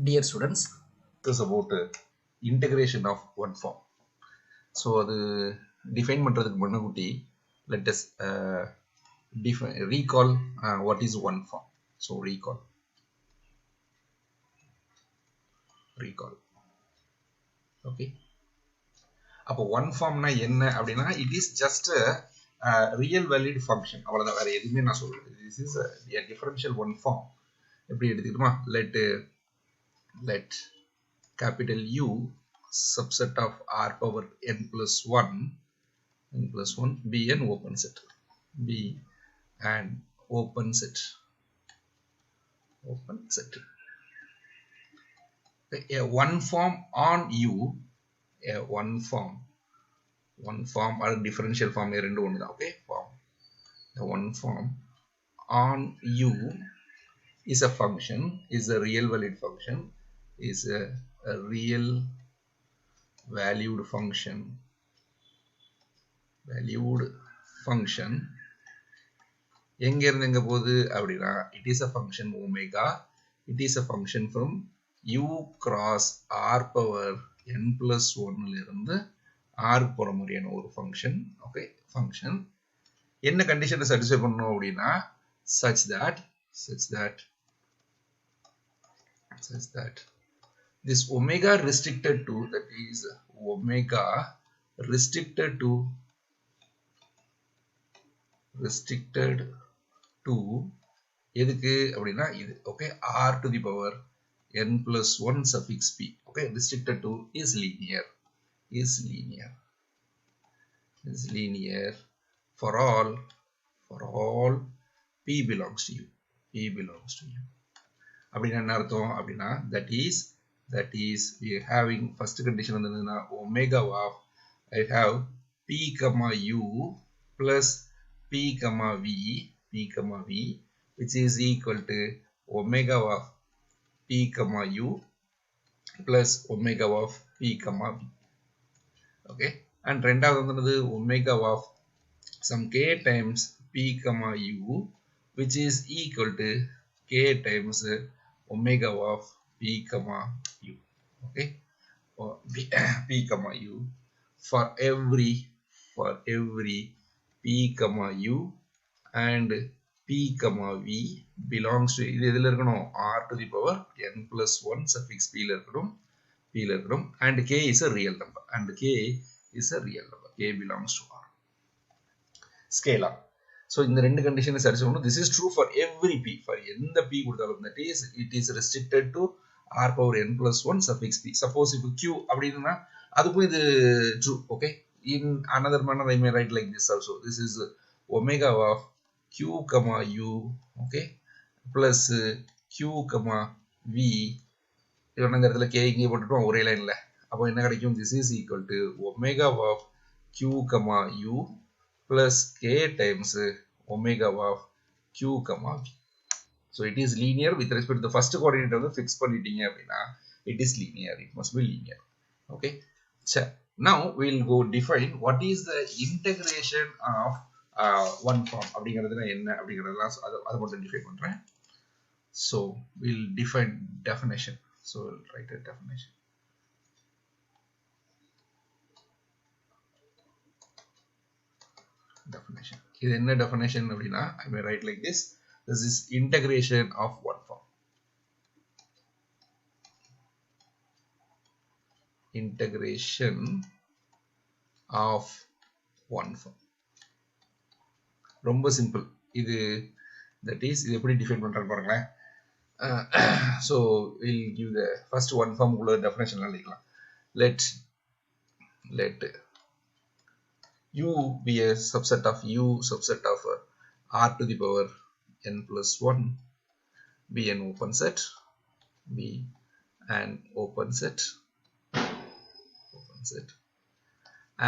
Dear students, this is about integration of one form. So அது define பண்றதுக்கு முன்னாடி let us recall what is one form. So recall. Okay. அப்போ one formனா என்ன அப்படின்னா it is just a real valued function. அவ்வளவுதான், வேற எதுவுமே நான் சொல்றது. This is a differential one form. எப்படி எடுத்துக்கிட்டுமா? Let capital U subset of R power n plus 1 be an open set. Be an open set. A one form on U, a one form or differential form இரண்டு ஒன்று. Okay, form. The one form on U is a function, is a real valued function, is a real valued function. எங்க இருந்து எங்க போகுது அப்படின்னா it is a function omega. It is a function from u cross r power n plus 1 ல இருந்து r போற மாதிரியான ஒரு ஃபங்க்ஷன். ஓகே, ஃபங்க்ஷன் என்ன கண்டிஷனை சாட்டிஸ்ஃபை பண்ணணும் அப்படின்னா such that this omega restricted to, that is omega restricted to எதுக்கு அப்படின்னா இது. Okay, r to the power n plus 1 suffix p. okay, restricted to is linear for all p belongs to u. அப்படின்னா என்ன அர்த்தம் அப்படின்னா that is we are having first condition வந்து என்னன்னா omega of I have p comma u plus p comma v which is equal to omega of p comma u plus omega of p comma v. okay, and ரெண்டாவது வந்து omega of some k times p comma u which is equal to k times omega of p comma u. okay, p comma u for every p comma u and p comma v belongs to இது எதுல இருக்கணும் r to the power n plus 1 suffix p ல இருக்கணும் and k is a real number k belongs to r. scalar. so இந்த ரெண்டு கண்டிஷனை satisfy பண்ணனும். this is true for every p, for எந்த p கொடுத்தாலும் that is it is restricted to r power n plus 1 suffix p. suppose if q அப்படினா அதுக்கும் இது true. okay, in another manner I may write like this also. this is omega of q comma u, okay, plus q comma v. இவன இந்த இடத்துல k இங்கே போட்டுட்டோம் ஒரே லைன்ல. அப்போ என்ன கிடைக்கும்? this is equal to omega of q comma u plus k times omega of q comma v. so it is linear with respect to the first coordinate வந்து fix பண்ணிட்டீங்க அப்படின்னா it is linear, it must be linear. okay, now we will go define what is the integration of one form அப்படிங்கிறதுனா என்ன அப்படிங்கிறதெல்லாம் அதை மட்டும் define பண்றேன். so we will define definition. so we'll write a definition. இது என்ன definition அப்படின்னா I may write like this. this is integration of one form. integration of one form. ரொம்ப simple இது. that is இது எப்படி டிஃபைன் பண்றாங்க பாருங்களேன். so we'll give the first one form உள்ள definition எழுதிக்கலாம். let u be a subset of r to the power n plus 1 be an open set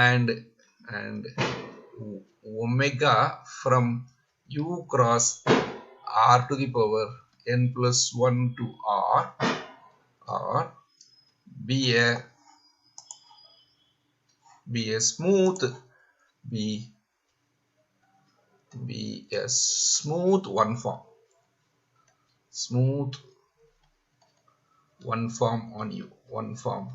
and omega from u cross r to the power n plus 1 to r be a smooth one one form on U, one form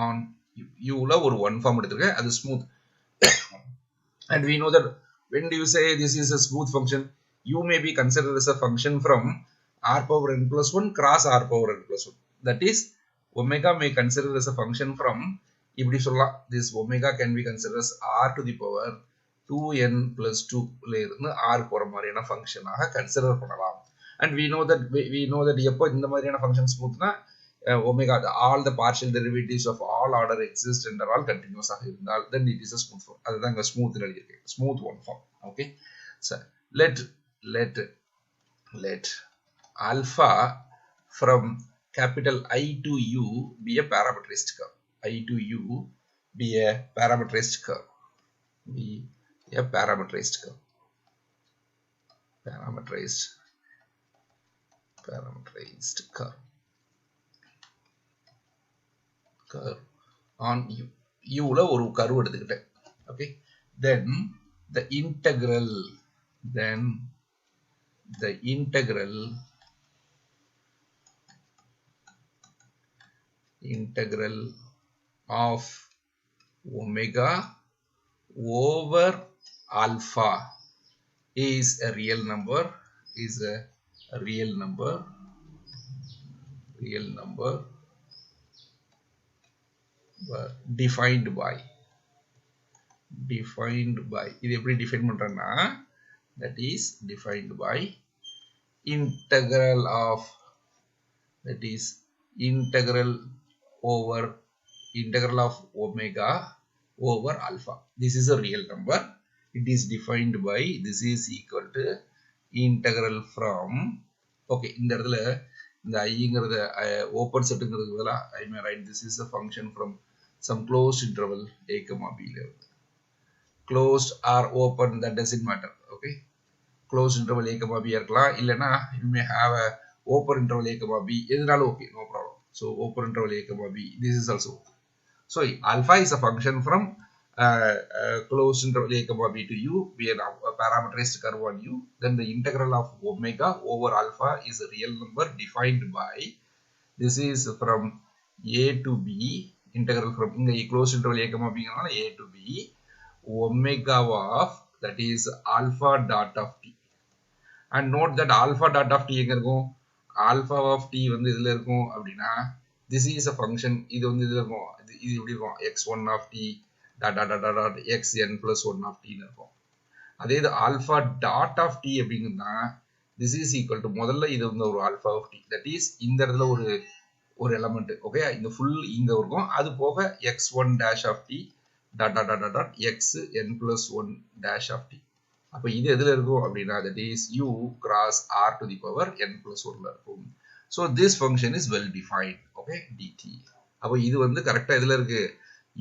on U. U la ஒரு one form எடுத்திருக்கேன், அது smooth. And we know that when do you say this is a smooth function, U may be considered as a function from r power n plus 1 cross r power n plus 1. That is, omega may consider as a function from, இப்படி சொல்லலாம், this omega can be considered as r to the power 2n plus 2 ல இருந்து r போற மாதிரியான ஃபங்க்ஷனாக consider பண்ணலாம். And we know that எப்போ இந்த மாதிரியான function ஸ்மூத்னா omega, all the partial derivatives of all order exist and are all continuous ஆக இருந்தால் then it is a smooth form. அதுதான் இங்க smooth ல எழுதியிருக்கேன், smooth one form. Okay, so let alpha from capital I to U be a parametrized curve. I to U be a parametrized curve. Be a parametrized curve. Parametrized curve. Curve on U. U la ஒரு curve எடுத்துக்கிட்டேன். Okay. Then the integral of omega over alpha is a real number, defined by இது எப்படி define பண்றேன்னா, that is defined by integral of omega over alpha. This is a real number. It is defined by, this is equal to integral from, okay, இந்த இடத்துல இந்த iங்கிறத open setங்கிறதுக்கு பதிலா I may write this is a function from some closed interval a comma b ல இருந்து. Closed or open, that doesn't matter. Okay, closed interval a comma b இருக்கலாம், இல்லனா you may have a open interval a comma b, எதுனாலும் okay, no problem. So open interval a comma b, this is also okay. So alpha is a function from closed interval a comma b to U, be a parameterized curve on U. Then the integral of omega over alpha is a real number defined by, this is from a to b, integral from inga closed interval a comma b னால a to b, omega of, that is alpha dot of t. And note that alpha dot of t எங்க இருக்கும், alpha of t வந்து இதுல இருக்கும் அப்படின்னா, this is a function, இது வந்து இதுல இருக்கும், இது எப்படி இருக்கும், x1 of t dot dot dot dot xn plus 1 of t ன்னு இருக்கும். அதே இது alpha dot of t அப்படிங்கன்னா, this is equal to, முதல்ல இது வந்து ஒரு alpha of t, that is இந்த இடத்துல ஒரு element, okay, இந்த full இங்க இருக்கும், அது போக x1 dash of t dot dot dot dot xn plus 1 dash of t. அப்ப இது எதுல இருக்கும் அப்படின்னா, that is u cross r to the power n plus 1 ல இருக்கும். So this function is well defined. Okay, dt. அப்ப இது வந்து கரெக்டா எதுல இருக்கு,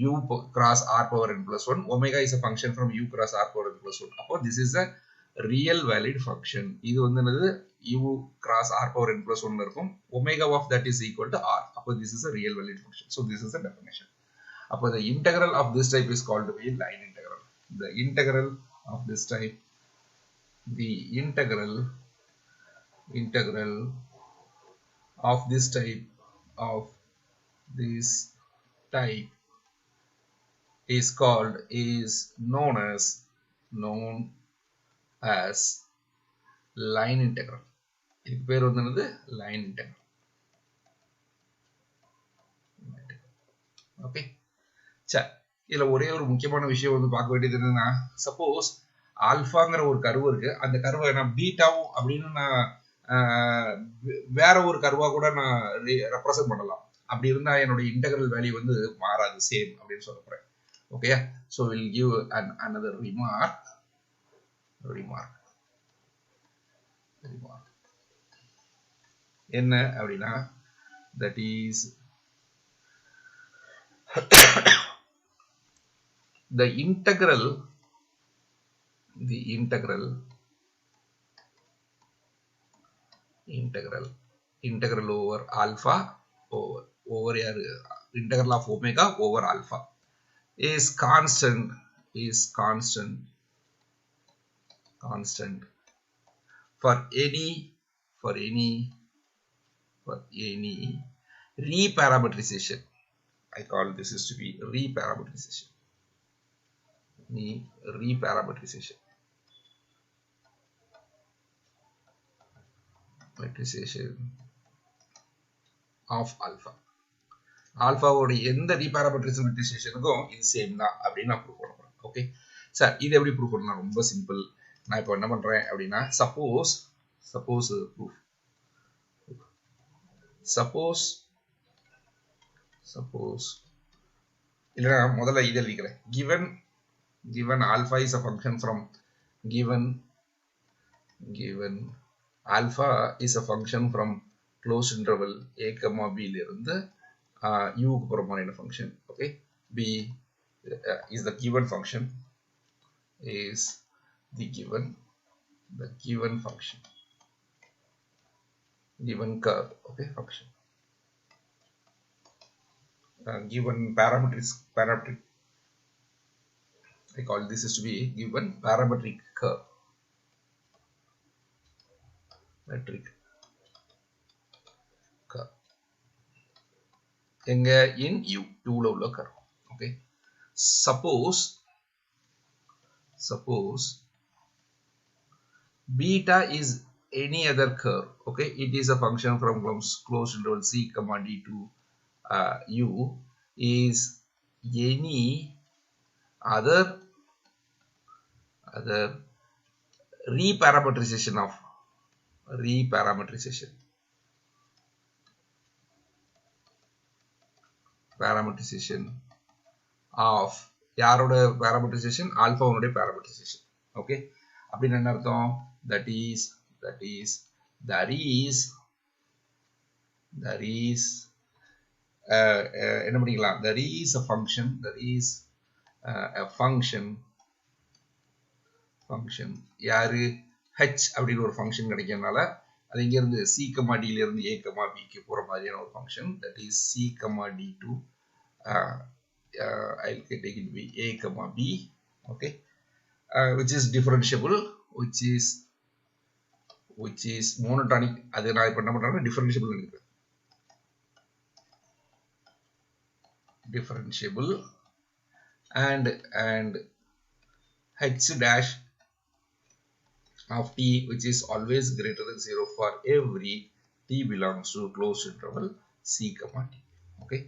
u cross r power n plus 1. Omega is a function from u cross r power n plus 1. அப்போ this is a real valid function. இது வந்து என்னது, u cross r power n plus 1 ல இருக்கும். Omega of that is equal to r. அப்போ this is a real valid function. So this is a definition. அப்போ the integral of this type is called to be line integral. The integral of this type, the integral of this type is known as line integral. இதுக்கு பேர் வந்து என்னது, line integral. Okay, சரி, இதுல ஒரே ஒரு முக்கியமான விஷயம் வந்து பார்க்க வேண்டியது என்னன்னா, சப்போஸ் ஆல்பாங்கிற ஒரு கர்வ் இருக்கு, அந்த கர்வை நான் பீட்டாவும் அப்படின்னு நான் வேற ஒரு கர்வா கூட நான் ரெப்ரசன்ட் பண்ணலாம். அப்படி இருந்தா என்னோட இன்டெகிரல் வேல்யூ வந்து மாறாது, சேம் அப்படின்னு சொல்ல போறேன். Okay, so we'll give another remark. என்ன அப்படின்னா, that is the integral over alpha over integral of omega over alpha is constant for any for any reparametrization. I call this is to be reparametrization. Reparametrization. Metrization of alpha. ஆல்ஃபாவோட எந்த ரீபாராமெட்ரிசேஷனுக்கும் இது same தான் அப்படின்னு நான் prove பண்ண போறேன். Okay sir, இது எப்படி prove பண்ணலாம்? ரொம்ப சிம்பிள். நான் இப்போ என்ன பண்றேன் அப்படின்னா, சப்போஸ் இல்லைன்னா முதல்ல இது எழுதிக்கிறேன். given alpha is a function from given alpha is a function from closed interval a comma b ல இருந்து u க்கு போறமான function. Okay, b is the given function, is the given function, given curve. Okay, function given parametric, I call this is to be given parametric curve, metric curve எங்க in u ல உள்ள curve. Okay, suppose beta is any other curve. Okay, it is a function from closed interval c comma d to u is any other reparametrization of யாரோட parameterization? alpha உடைய parameterization. Okay, அப்படின்னு என்ன அர்த்தம்? that is என்ன பண்ணிக்கலாம்? there is a function யாரு h அப்படின்னு ஒரு ஃபங்க்ஷன் கிடைக்கிறதுனால அது இங்க இருந்து c, d ல இருந்து a, b க்கு போற மாதிரியான ஒரு function, that is c, d to I'll take it to be a, b. Okay, which is differentiable, which is monotonic. அது நான் இப்ப என்ன பண்றேன்னா differentiable நினைக்கிறேன். differentiable and h dash of t, which is always greater than 0 for every t belongs to closed interval c, d. Okay,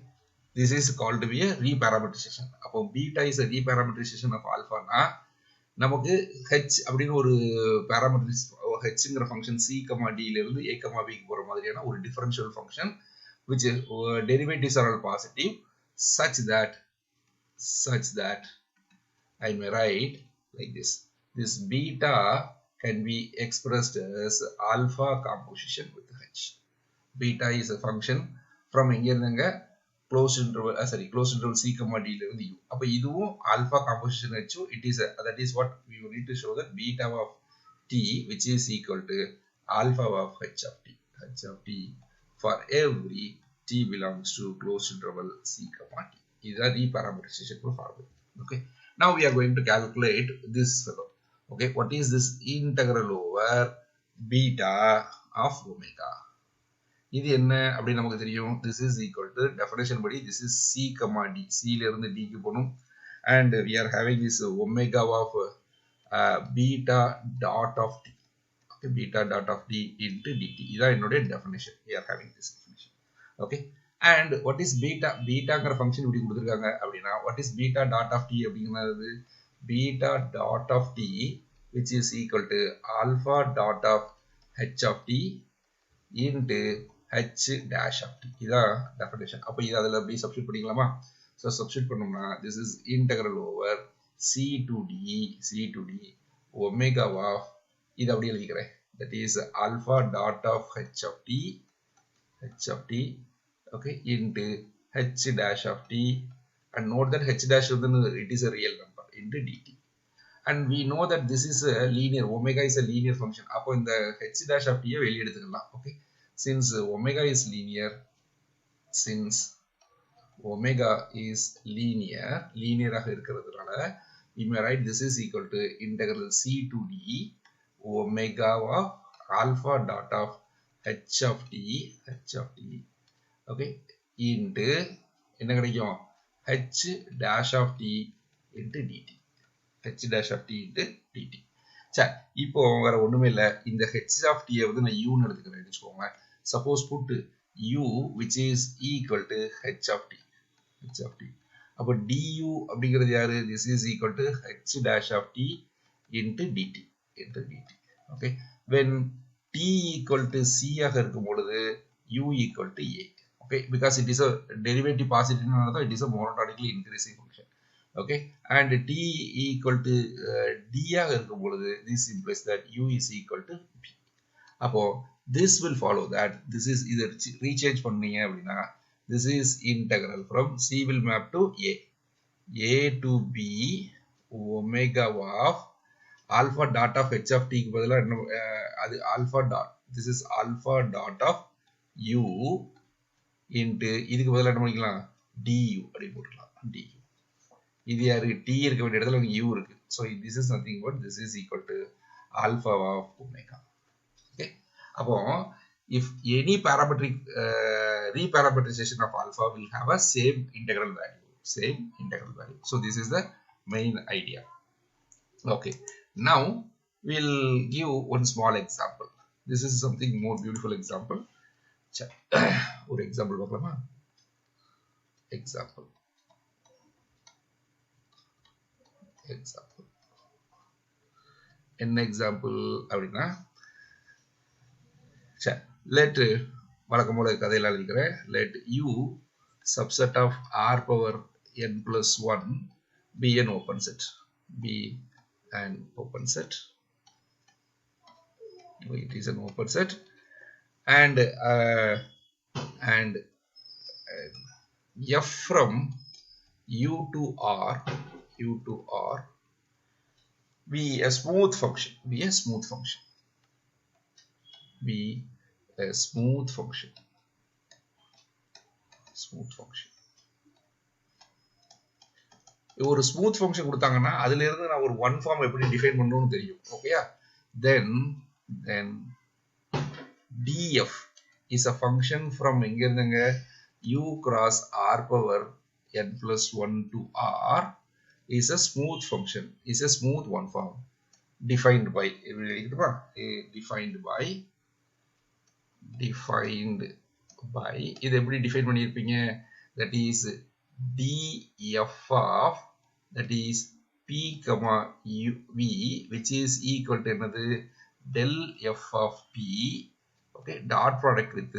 this is called to be a reparametrization. அப்போ beta is a reparametrization of alpha na நமக்கு h அப்படின்னு ஒரு parameters hங்கிற function c, d ல இருந்து a, b க்கு போற மாதிரியான ஒரு differential function which is derivatives are all positive such that I may write like this. This beta can be expressed as alpha composition with h. Beta is a function from எங்க இருந்துங்க closed interval c, d ல இருந்து u. அப்ப இதுவும் alpha composition h. It is that is what we will need to show, that beta of t which is equal to alpha of h of t for every t belongs to closed interval c, d. Is a reparameterization formula. Okay, now we are going to calculate this fellow. Okay, what is this? Integral over beta of omega. இது என்ன அப்படி நமக்கு தெரியும்? This is equal to definition படி this is c, d. c ல இருந்து d க்கு போணும், and we are having this omega of beta dot of t. Okay, beta dot of t into dt. இதான் என்னோட definition. We are having this definition. Okay, and what is betaங்கிற function இப்படி கொடுத்திருக்காங்க அப்படின்னா, what is beta dot of t அப்படிங்கிறது? beta dot of t which is equal to alpha dot of h of t into h dash of t. இதான் definition. அப்ப இது அதில் எப்படி substitute பண்ணிக்கலாமா? So substitute பண்ணோம்னா this is integral over c to d omega of இது அப்படியே எழுதிக்கிறேன், that is alpha dot of h of t okay into h dash of t, and note that h dash it is a real number into dt, and we know that this is a linear, omega is a linear function. அப்போ இந்த h dash of t வெளிய எடுத்துக்கலாம். Okay, since omega is linear ஆக இருக்கிறதுனால we may write this is equal to integral c to d omega of alpha dot of h of t okay into என்ன கிடைக்கும் h dash of t into dt h dash of t into dt சரி இப்போ வேற ஒண்ணுமே இல்ல இந்த h of t வந்து நான் u ன்னு எடுத்துக்கிறேன்னு வெச்சுக்கோங்க suppose put u which is equal to h of t அப்ப du அப்படிங்கிறது யாரு this is equal to h dash of t into dt okay when t equal to c ஆக இருக்கும் பொழுது u equal to a okay because it is a derivative positive it is a monotonically increasing function okay and t equal to d ஆக இருக்கும் பொழுது this implies that u is equal to b அப்போ this will follow that this is either rechange பண்ணீங்க அப்படினா this is integral from c will map to a to b omega of alpha dot of h of t க்கு பதிலா அது alpha dot this is alpha dot of u into இதுக்கு பதிலா என்ன பண்ணிக்கலாம் du அப்படி போட்டுக்கலாம் du இது யாரு t இருக்க வேண்டிய இடத்துல u இருக்கு so this is nothing but this is equal to alpha of omega okay அப்போ if any parametric reparametrization of alpha will have a same integral value so this is the main idea okay now we'll give one small example this is something more beautiful example ஒரு example பார்க்கலாமா example என்ன example அப்படினா let வழக்கம் போல கதையில எழுதிக்கிறேன் let u subset of r power n plus 1 be an open set it is an open set and f from u to r be a smooth function ஒரு smooth function கொடுத்தாங்கன்னா அதுல இருந்து நான் ஒரு ஒன் ஃபார்ம் எப்படி define பண்ணனும்னு தெரியும் ஓகேயா then df is a function from எங்க இருந்துங்க u cross r power n plus 1 to r is a smooth function is a smooth one form defined by இது எப்படி டிஃபைன் பண்ணிருப்பீங்க that is df of that is p comma v which is equal to என்னது del f of p okay dot product with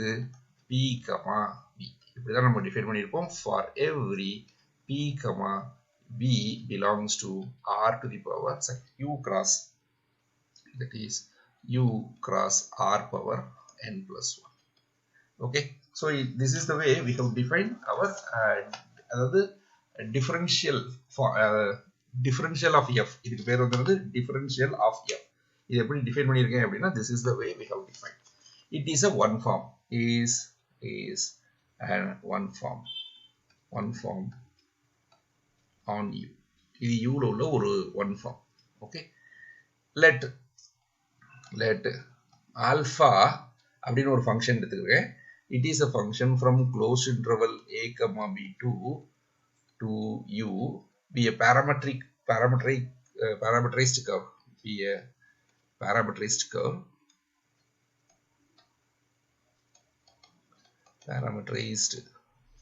p comma v இப்படிதான் நம்ம define பண்ணிருப்போம் for every p comma v belongs to r to the power u cross that is u cross r power n plus 1 okay so this is the way we have defined our அதாவது differential of f இதுக்கு பேர் வந்து differential of f இது எப்படி define பண்ணிருக்கேன் அப்படினா this is the way we have defined it is a one form on u இது u ல உள்ள ஒரு one form okay let alpha அப்படின ஒரு ஃபங்க்ஷன் எடுத்துக்கிறேன் it is a function from closed interval a comma b to u be a parameterized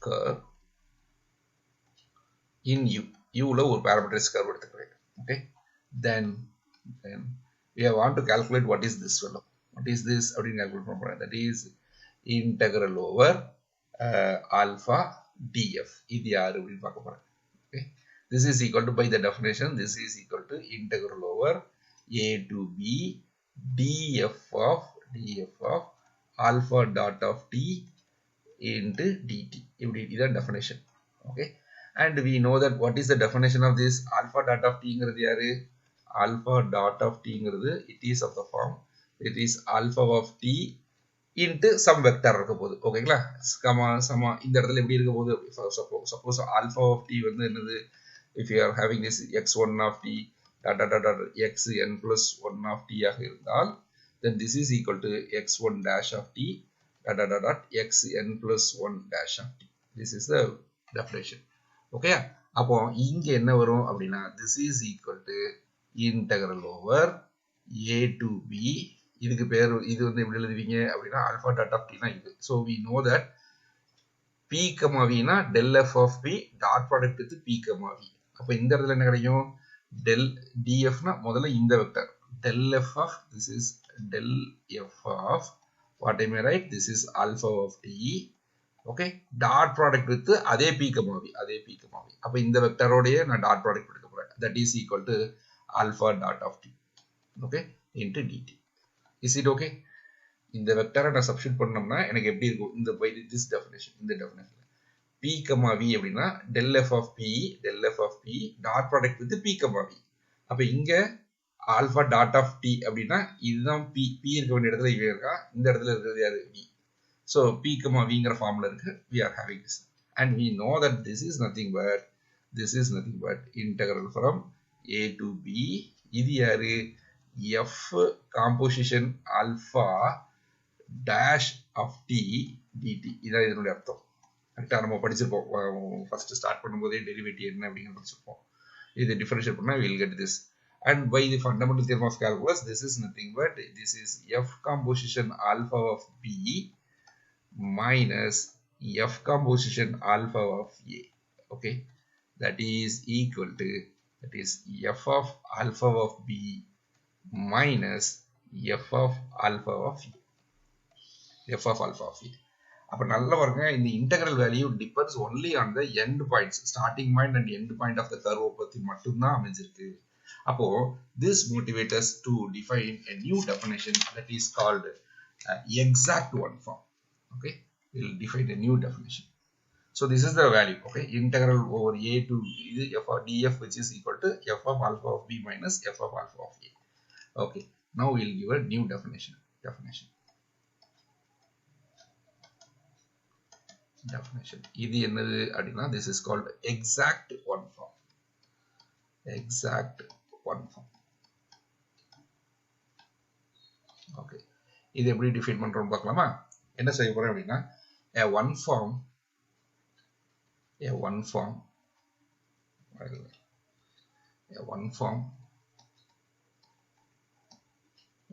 curve in u ல ஒரு parameterized curve எடுத்துக்கிறேன் okay then we want to calculate what is this fellow what is this அப்படினு calculate பண்ண that is integral over alpha df இது யாரு அப்படினு பார்க்க போறேன் okay this is equal to by the definition this is equal to integral over a to b df of alpha dot of t into dt இப்படி இதான் definition okay and we know that what is the definition of this alpha dot of t ங்கிறது யாரு alpha dot of t ங்கிறது it is of the form it is alpha of t into some vector இருக்க போகுது ஓகேங்களா சம இந்த இடத்துல எப்படி இருக்க போகுது suppose alpha of t வந்து என்னது if you are having this x1 of t x n plus 1 of t ஆக இருந்தால் then this is equal to x1 dash of t dot dot dot dot xn plus 1 dash of t. This is the definition. Okay, அப்போ இங்க என்ன வரும் அப்படின்னா this is equal to integral over a to b. இதுக்கு பேர் இது வந்து எப்படி எழுதுவீங்க அப்படின்னா alpha dot of t னா இது. So we know that p, v னா del f of p dot product with p, v. அப்ப இந்த இடத்துல என்ன கிடைக்கும் del df னா முதல்ல இந்த vector del f of this is del f of what I may write this is alpha of t. Okay, dot product with அதே p, v அதே p, v. அப்ப இந்த வெக்டரோடயே நான் dot product எடுக்க போறேன். That is equal to alpha dot of t. Okay, into dt. Is it okay? இந்த வெக்டரை நான் சப்ஸ்டிட்யூட் பண்ணோம்னா எனக்கு எப்படி இருக்கும் இந்த by this definition இந்த definition p, v அப்படின்னா del f of p dot product with p, v. அப்ப இங்க alpha dot of t அப்படின்னா இதுதான் p இருக்க வேண்டிய இடத்துல இவன் இருக்கா, இந்த இடத்துல இருக்கிறது யாரு v. So p, vங்கிற ஃபார்ம்ல இருக்கு. We are having this and we know that this is nothing but integral from a to b. இது யாரு f composition alpha dash of t dt. இதான் இதனுடைய அர்த்தம். கரெக்டா நம்ம படிச்சிருப்போம் ஃபர்ஸ்ட் ஸ்டார்ட் பண்ணும்போதே டெரிவேட்டிவ் என்ன அப்படிங்கறது படிச்சிருப்போம். இது டிஃபரன்ஷியேட் பண்ணா we will get this. And by the fundamental theorem of calculus, this is nothing but this is f composition alpha of b minus f composition alpha of a. Okay, that is equal to f of alpha of b minus f of alpha of a. f of alpha of a. அப்ப நல்லா பாருங்க இந்த integral value depends only on the end points, starting point and end point of the curve பத்தி மட்டும் தான் அமைஞ்சிருக்கு. அப்போ this motivates us to define a new definition that is called exact one form. Okay, we'll define a new definition. So this is the value. Okay, integral over a to f of df which is equal to f of alpha of b minus f of alpha of a. Okay, now we'll give a new definition. இது என்னது அப்படின்னா this is called exact one form. Okay, இது எப்படி define பண்றோம்னு பார்க்கலாமா? என்ன செய்ய போறேன் அப்படின்னா a one form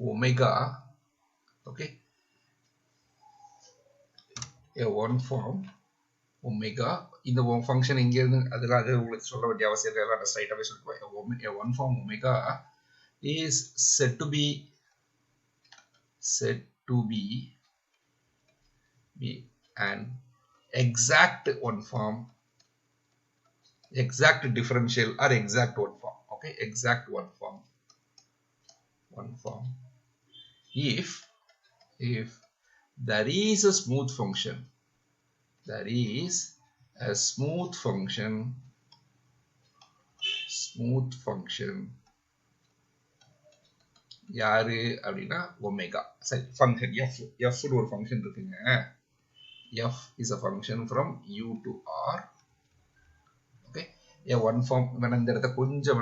omega. Okay, a one form omega. இந்த ஃபங்க்ஷன் இங்க இருந்து அதெல்லாம் அது உங்களுக்கு சொல்ல வேண்டிய அவசியம் இல்லை, நான் ஸ்ட்ரைட்டாவே சொல்லிடுவேன். a one form omega is said to be an exact one form, exact differential or exact one form. Okay, exact one form if there is a smooth function, யாரு அப்படின்னா ஒமேகா. சரி, ஃபங்க்ஷன் f னு ஒரு function இருக்குங்க. f is a function from u to r. Okay, a one form வேணா இந்த இடத்த கொஞ்சம்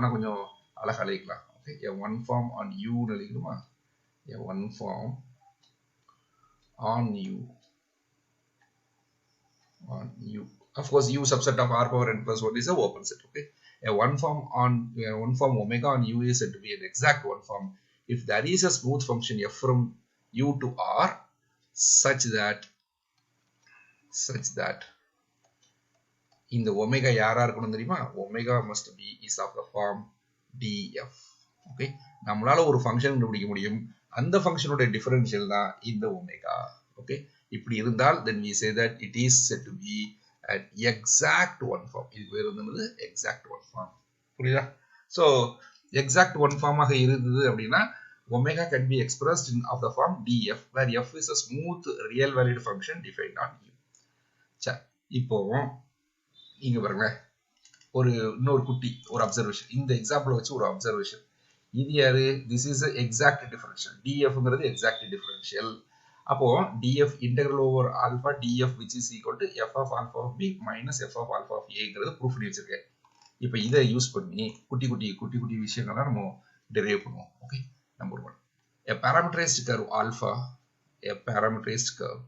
அழகா எழுதிக்கலாம். Okay, a one form on u னு எழுதிக்கணுமா? a one form on u. Of course, u subset of r power n plus 1 is a open set. Okay, a one form omega on u is said to be an exact one form if there is a smooth function f from u to r such that இந்த omega யாரா இருக்கணும் தெரியுமா? Omega must be is of the form df. Okay, நம்மளால ஒரு function கண்டுபிடிக்க முடியும், அந்த ஃபங்க்ஷனோட differential தான் இந்த ஒமேகா. ஓகே, இப்படி இருந்தால் then we say that it is said to be an exact one form. இது பேர் வந்து exact one form. புரியுதா? So exact one form ஆக இருந்தது அப்படின்னா omega can be expressed in of the form df where f is a smooth real valued function defined on u. சரி, இப்போ இங்க பாருங்க இன்னொரு குட்டி ஒரு அப்சர்வேஷன். இந்த எக்ஸாம்பிள் வச்சு ஒரு அப்சர்வேஷன். இது யாரு? this is a exact differential. dfங்கிறது exact differential. அப்போ df integral over alpha df which is equal to f of alpha of b minus f of alpha of a ங்கிறது ப்ரூஃப் பண்ணி வச்சிருக்கேன். இப்போ இதை யூஸ் பண்ணி குட்டி குட்டி விஷயங்கள்லாம் நம்ம டெரைவ் பண்ணுவோம். Okay, number 1 a parameterized curve alpha, a parameterized curve,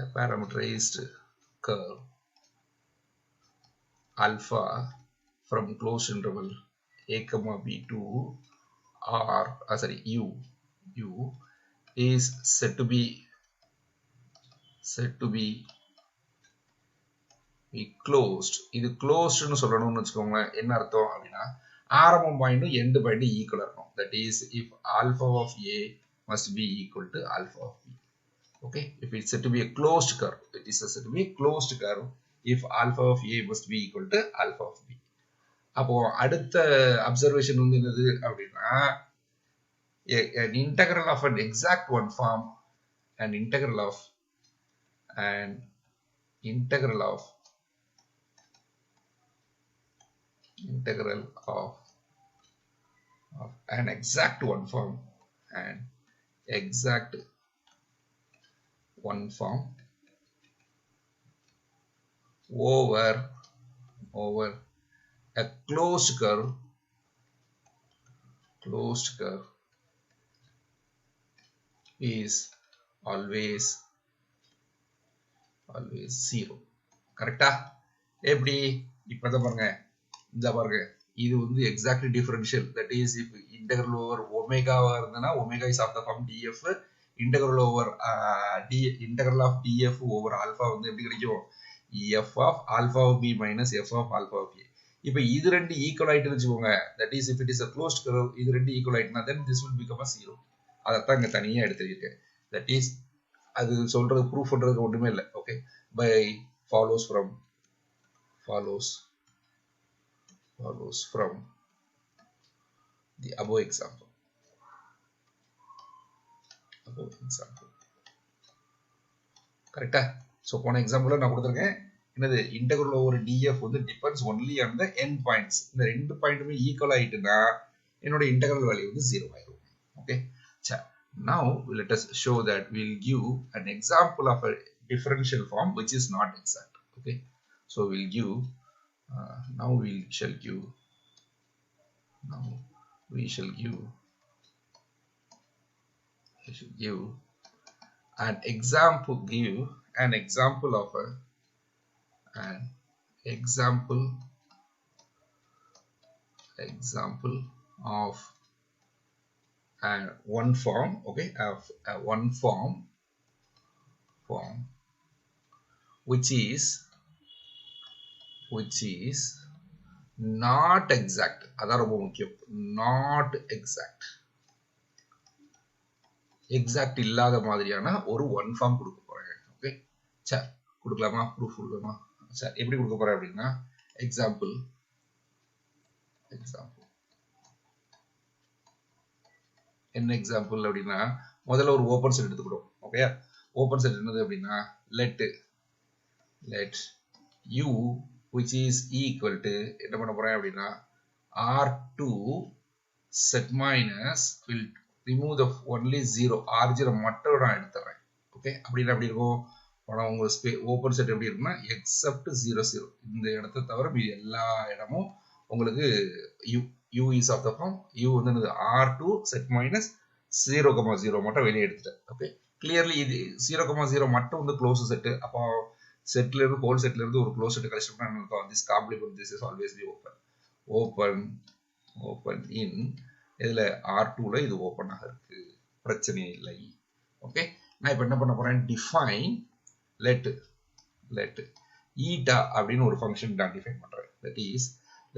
a parameterized curve alpha from closed interval a comma b to r u is said to be closed. இது closed னு சொல்லணும்னு வெச்சுக்கோங்க. என்ன அர்த்தம் அப்படினா ஆரம்ப பாயிண்டும் எண்ட் பாயிண்டும் ஈக்குவலா இருக்கும். That is if alpha of a must be equal to alpha of b. Okay, if it's said to be a closed curve, it is said to be a closed curve if alpha of a must be equal to alpha of b. அப்போ அடுத்த observation வந்து என்னது அப்படினா an integral of an exact one form, an integral of an exact one form, an exact one form over a closed curve is always zero. கரெக்டா? எப்படி? இப்பதான் பாருங்க, இந்த பாருங்க, இது வந்து exact differential. That is if integral over omega இருந்தனா omega is of the form df, integral over integral of df over alpha வந்து எப்படி கிடைக்கும்? f of alpha of b minus f of alpha of a. இப்ப இது ரெண்டு equal ஆயிட்டு வெச்சுக்கோங்க. That is if it is a closed curve, இது ரெண்டு equal ஆயிட்டுனா then this will become a zero. அதத்தான் இங்க தனியா எடுத்துக்கிட்டேன். That is அது சொல்றது ப்ரூஃப் பண்றதுக்கு ஒண்ணுமே இல்லை. Okay, by follows from the above example. கரெக்டா? சோ போன எக்ஸாம்பிள்ல நான் கொடுத்திருக்கேன் என்னது, integral over df வந்து depends only on the end points. இந்த ரெண்டு பாயிண்ட்டுமே ஈக்குவல் ஆயிட்டுனா என்னோட integral வேல்யூ வந்து 0 ஆயிடும். ஓகே, சரி. Now let us show that we'll give an example of a differential form which is not exact. Okay, so we'll give now we shall give an example of one form, okay, of one form which is not exact. அதான் ரொம்ப முக்கியம். not exact இல்லாத மாதிரியான ஒரு one form கொடுக்க போறேன். Okay, சரி, கொடுக்கலாமா? ப்ரூஃப் கொடுக்கலாமா? சரி, எப்படி கொடுக்க போறேன் அப்படின்னா எக்ஸாம்பிள் என்ன எக்ஸாம்பிள் அப்படின்னா முதல்ல ஒரு ஓபன் செட் எடுத்துக்கிறோம். ஓகே, ஓபன் செட் என்னது அப்படின்னா let u which is equal to என்ன பண்ண போறேன் அப்படின்னா r2 set minus will remove the only 0, r0 மட்டும் நான் எடுத்துறேன். ஓகே, அப்படின்னா எப்படி இருக்கும்? உங்க ஓபன் செட் எப்படி இருக்குன்னா except 0 0, இந்த இடத்தை தவிர மீதி எல்லா இடமும் உங்களுக்கு u is of the form u வந்து r2 set minus 0, 0 மட்டும் வெளியே எடுத்துட்டேன். ஓகே, clearly இது 0, 0 மட்டும் வந்து க்ளோஸ் செட். அப்போ செட்ல இருந்து ஹோல் செட்ல இருந்து ஒரு க்ளோஸ் செட் கலெக்ட் பண்ணா என்ன அர்த்தம்? this complement this is always be open in இதுல r2 ல இது ஓபன் ஆக இருக்கு, பிரச்சனை இல்லை. ஓகே, நான் இப்ப என்ன பண்ண போறேன்? define let eta அப்படின்னு ஒரு ஃபங்க்ஷன் நான் டிஃபைன் பண்றேன். that is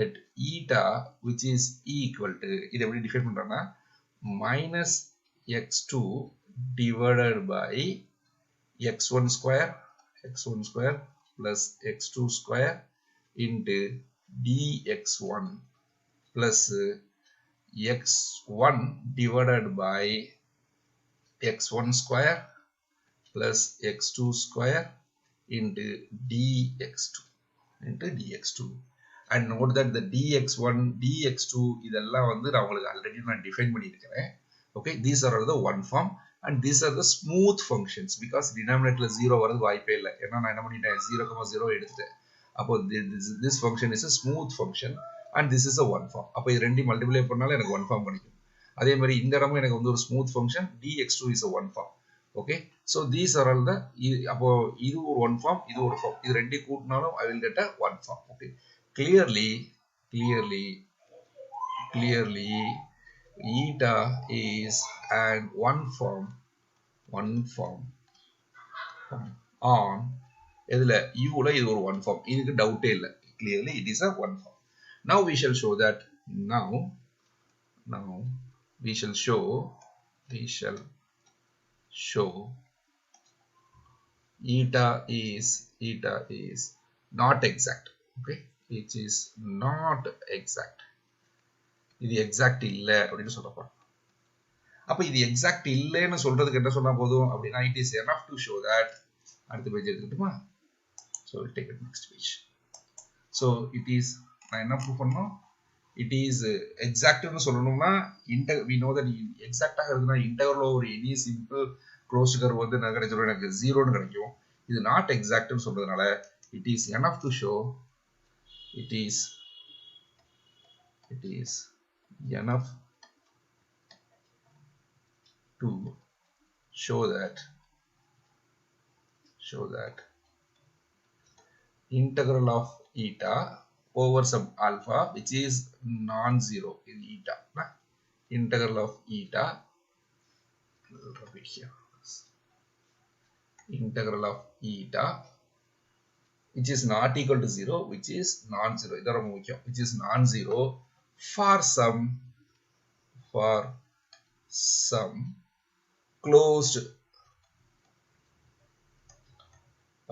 let eta which is equal to, இது எப்படி டிஃபைன் பண்றேன்னா minus x2 divided by x1 square plus x2 square into dx1 plus x1 divided by x1 square plus x2 square into dx2 and note that the dx1 dx2 இதெல்லாம் வந்து நான் உங்களுக்கு already நான் define பண்ணியிருக்கிறேன். okay, these are the one form and these are the smooth functions because denominatorல 0 வரது வாய்ப்பே இல்லை. ஏன்னா நான் என்ன பண்ணிட்டேன் 0, 0 எடுத்துட்டேன். அப்போ this function is a smooth function and this is a one form. அப்போ இது ரெண்டையும் மல்டிப்ளை பண்ணாலும் எனக்கு ஒன் ஃபார்ம் கிடைக்கும். அதே மாதிரி இந்த இடமும் எனக்கு வந்து ஒரு smooth function dx2 is a one form. Okay, so these are all the, அப்போ இது ஒரு ஒன் ஃபார்ம், இது ஒரு ஃபார்ம், இது ரெண்டையும் கூட்டினாலும் I will get a one form. Okay, clearly eta is an one form on எதுல u ல இது ஒரு one form, இதுக்கு டவுட்டே இல்லை. clearly it is a one form. Now we shall show that now we shall show eta is not exact. Okay, it is not exact. இது exact இல்லை அப்படின்னு சொல்லப்போம். அப்போ இது எக்ஸாக்ட் இல்லைன்னு சொல்றதுக்கு என்ன சொன்னா போதும் அப்படின்னா, it is enough to show that. அடுத்த பேஜ் எடுத்துக்கிட்டுமா? So take it next page. So it is, நான் என்ன ப்ரூவ் பண்ணணும், it is exactனு சொல்லணும்னா we know that எக்ஸாக்டாக இருக்குன்னா integral over any simple closed curve வந்து நான் கிடைச்சிடும், எனக்கு ஜீரோன்னு கிடைக்கும். இது நாட் எக்ஸாக்ட்னு சொல்றதுனால it is enough to show, it is enough to show that integral of eta over some alpha which is non-zero in eta, integral of eta, integral of eta which is not equal to 0, which is non-zero, இதோட முக்கியம், which is non-zero for some closed,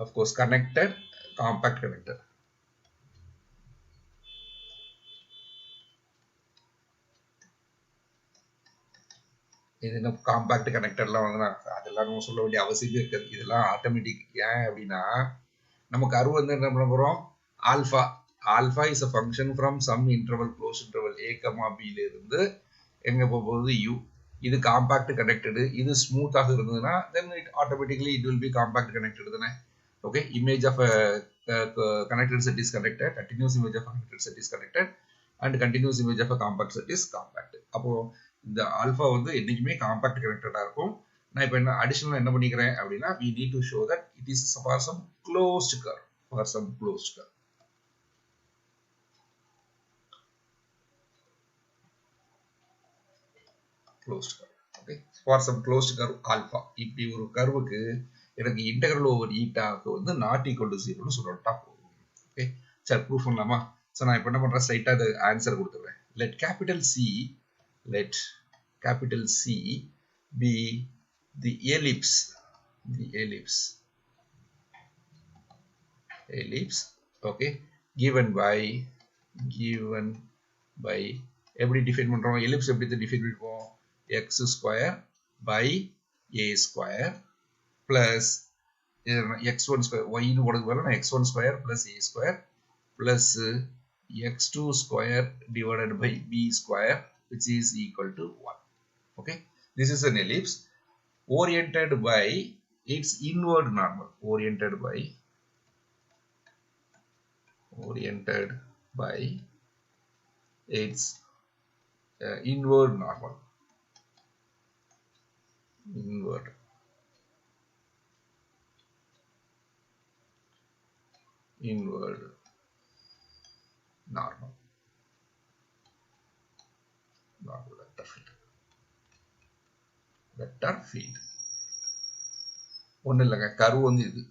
of course connected, compact connector. இது என்ன compact கனெக்டர்லாம் வந்து அதெல்லாம் நம்ம சொல்ல வேண்டிய அவசியமே இருக்காது, இதெல்லாம் ஆட்டோமேட்டிக். ஏன் அப்படின்னா நமக்கு கர்வ் வந்து என்ன பண்ண போறோம், alpha is a function from some interval, close interval a, b ல இருந்து எங்க போகுது u. இது காம்பாக்ட் கனெக்டடு, இது ஸ்மூத்தாக இருந்ததுன்னா then it automatically it will be compact connected தானே. Okay, image of a connected set is connected, continuous image of a connected set is connected, and continuous image of a compact set is compact. அப்போ இந்த alpha வந்து என்னைக்குமே compact கனெக்டடா இருக்கும். நான் இப்போ என்ன additional என்ன பண்ணிக்கிறேன் அப்படின்னா, we need to show that it is for some closed curve, okay, for some closed curve alpha. இப்படி ஒரு கர்வுக்கு எனக்கு இன்டெக்ரல் ஓவர் ஈட்டாக்கு வந்து நாட் ஈக்குவல் டு 0ன்னு சொல்லிட்டா போதும். ஓகே, சரி ப்ரூஃப் பண்ணலாமா? ஸோ நான் இப்போ என்ன பண்றேன், ஸ்ட்ரைட்டா அது ஆன்சர் கொடுத்துருவேன். let capital C be the ellipse, okay, given by எப்படி டிஃபைன் பண்றோம், ellipse எப்படி டிஃபைன் பண்ணுவோம், x square by a square plus x1 square, y னு போடுறதுக்கு பதிலா நான் x1 square plus a square plus x2 square divided by b square which is equal to 1. Okay, this is an ellipse oriented by its inward normal, oriented by its inward normal, inward normal vector field. ஒன்றும் இல்லைங்க, curve வந்து இது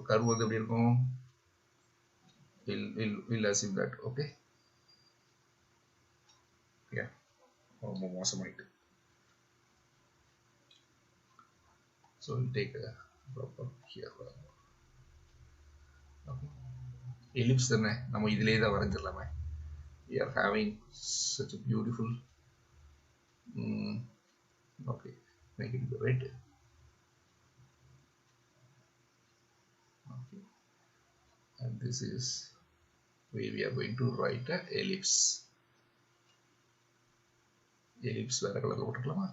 curve வந்து எப்படி இருக்கும், we'll assume that. okay, yeah, ரொம்ப மோசமாயிட்டு. so we'll take a proper here. okay, ellipse தானே, நம்ம இதிலே தான் வரைஞ்சிடலாமே. we are having such a beautiful okay, make it red. okay, and this is where we are going to write a ellipse. வேற கலர்ல போட்டுக்கலாமா?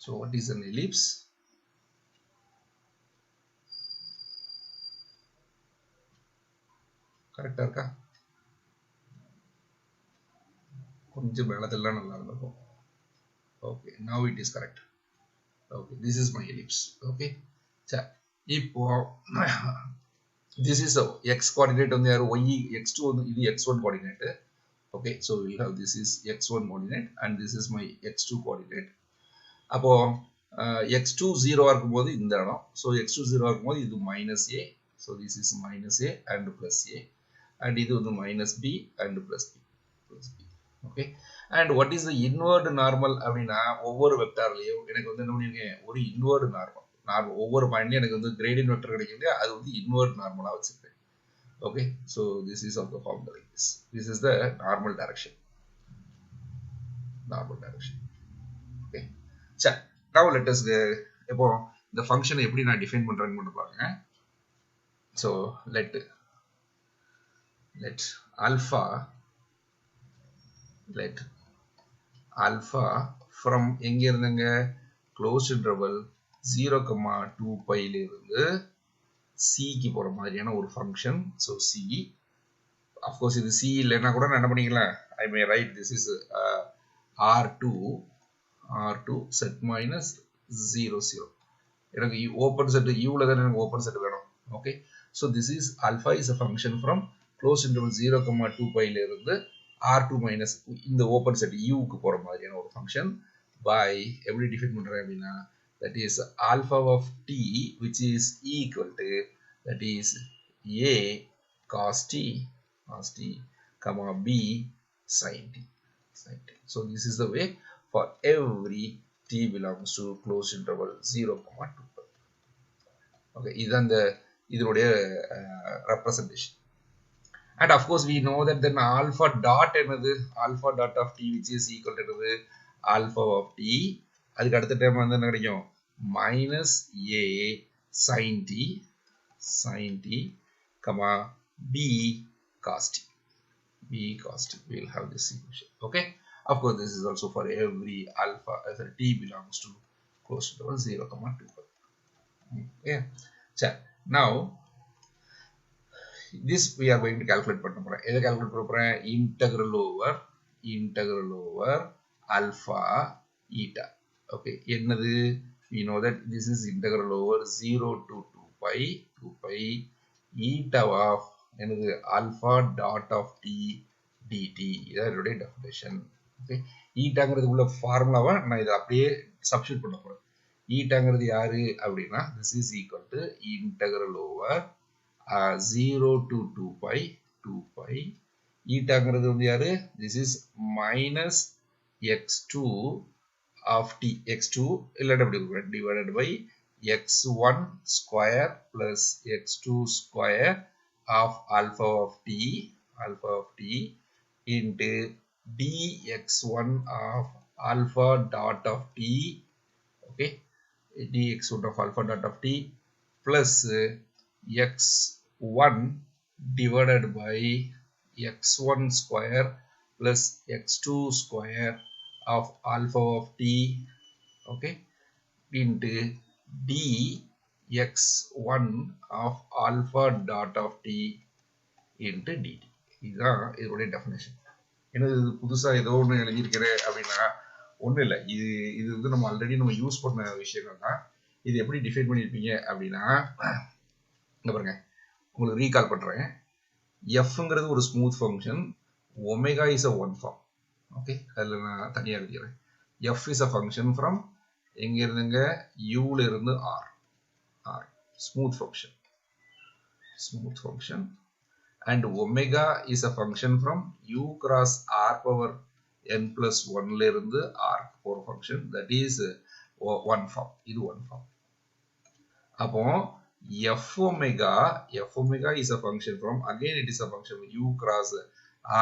So what is an ellipse? Correct இருக்கா? கொஞ்சம் மேலதெல்லாம் நல்லா இருக்கும். Okay, now it is correct. Okay, this is my ellipse. Okay, சரி இப்போ this is a x coordinate வந்து யாரு y x2 வந்து இது x1 coordinate. Okay, so we have this is x1 coordinate and this is my x2 coordinate. அப்போ x2 0 இருக்கும்போது இந்த இடம், so x2 0 இருக்கும்போது இது minus a, so this is minus a and plus a, and இது வந்து minus b and plus b. Okay, and what is the inward normal அப்படின்னா ஒவ்வொரு வெக்டார்லயும் எனக்கு வந்து என்ன பண்ணிருக்கேன், ஒரு inward normal ஒவ்வொரு பாயிண்ட்லயும் எனக்கு வந்து gradient vector கிடைக்குது, அது வந்து inward நார்மலா வச்சிருக்கேன். Okay, so this is of the formula like this. This is the normal direction. Okay, சரி now let us இப்போ இந்த ஃபங்க்ஷனை எப்படி நான் டிஃபைன் பண்றேன்னு மட்டும் பாருங்க. So let alpha from எங்க இருந்துங்க closed interval 0, 2 pi ல இருந்து c க்கு போற மாதிரியான ஒரு function. So c, of course இது c இல்லைன்னா கூட நான் என்ன பண்ணிக்கலாம், I may write this is r2 set minus 0 0. எனக்கு ஓப்பன் செட் uல தான் எனக்கு ஓப்பன் செட் வேணும். Okay, so this is alpha is a function from closed interval 0, 2 pi ல இருந்து r2 minus இந்த ஓப்பன் செட் u க்கு போற மாதிரியான ஒரு ஃபங்க்ஷன் by எப்படி டிஃபைன் பண்றேன் அப்படின்னா that is alpha of t which is equal to that is a cos t comma b sin t. So this is the way for every t belongs to closed interval 0, 2 pi. Okay, இதுதான் இந்த இதனுடைய representation. And of course we know that then alpha dot என்னது, alpha dot of t which is equal to என்னது alpha of t, அதுக்கு அடுத்த term வந்து என்ன கிடைக்கும் minus a sin t comma b cos t. We will have this equation. Okay, of course this is also for every alpha as a t belongs to close to 0, 2 pi. Okay, so now this we are going to calculate பண்ண போறேன். எதை calculate பண்ண போறேன், integral over alpha eta. Okay, என்னது, we know that this is integral over 0 to 2 pi eta of என்னது alpha dot of t dt. இதனுடைய definition. Okay, etaங்கிறதுக்குள்ள ஃபார்முலாவை நான் இதை அப்படியே சப்ஸ்டிட்யூட் பண்ண போறேன். etaங்கிறது யாரு அப்படின்னா this is equal to integral over 0 to 2 pi etaங்கிறது வந்து யாரு, this is minus x2 of t, x2 இல்லைன்னா divided by x1 square plus x2 square of alpha of t into dx1 of alpha dot of t. Okay, dx1 of alpha dot of t plus x1 divided by x1 square plus x2 square of alpha of t. Okay, into dx1 of alpha dot of t into dt. இதுதான் இதோட definition. என்னது இது புதுசா ஏதோ ஒன்று எழுதியிருக்கிறேன் அப்படின்னா ஒன்றும் இல்லை, இது வந்து நம்ம ஆல்ரெடி நம்ம யூஸ் பண்ண விஷயங்கள் தான். இது எப்படி டிஃபைன் பண்ணியிருப்பீங்க அப்படின்னா இங்க பாருங்க, உங்களுக்கு ரீகால் பண்றேன். எஃப்ங்கிறது ஒரு smooth function, omega is a one form. Okay, அதில் நான் தனியாக எழுதிக்கிறேன். F is a function from எங்க இருந்துங்க யூல இருந்து R smooth function and omega is a function from u cross r power n plus 1 ல இருந்து r போற function, that is one form. இது one form. அப்போ f omega is a function from, again it is a function from u cross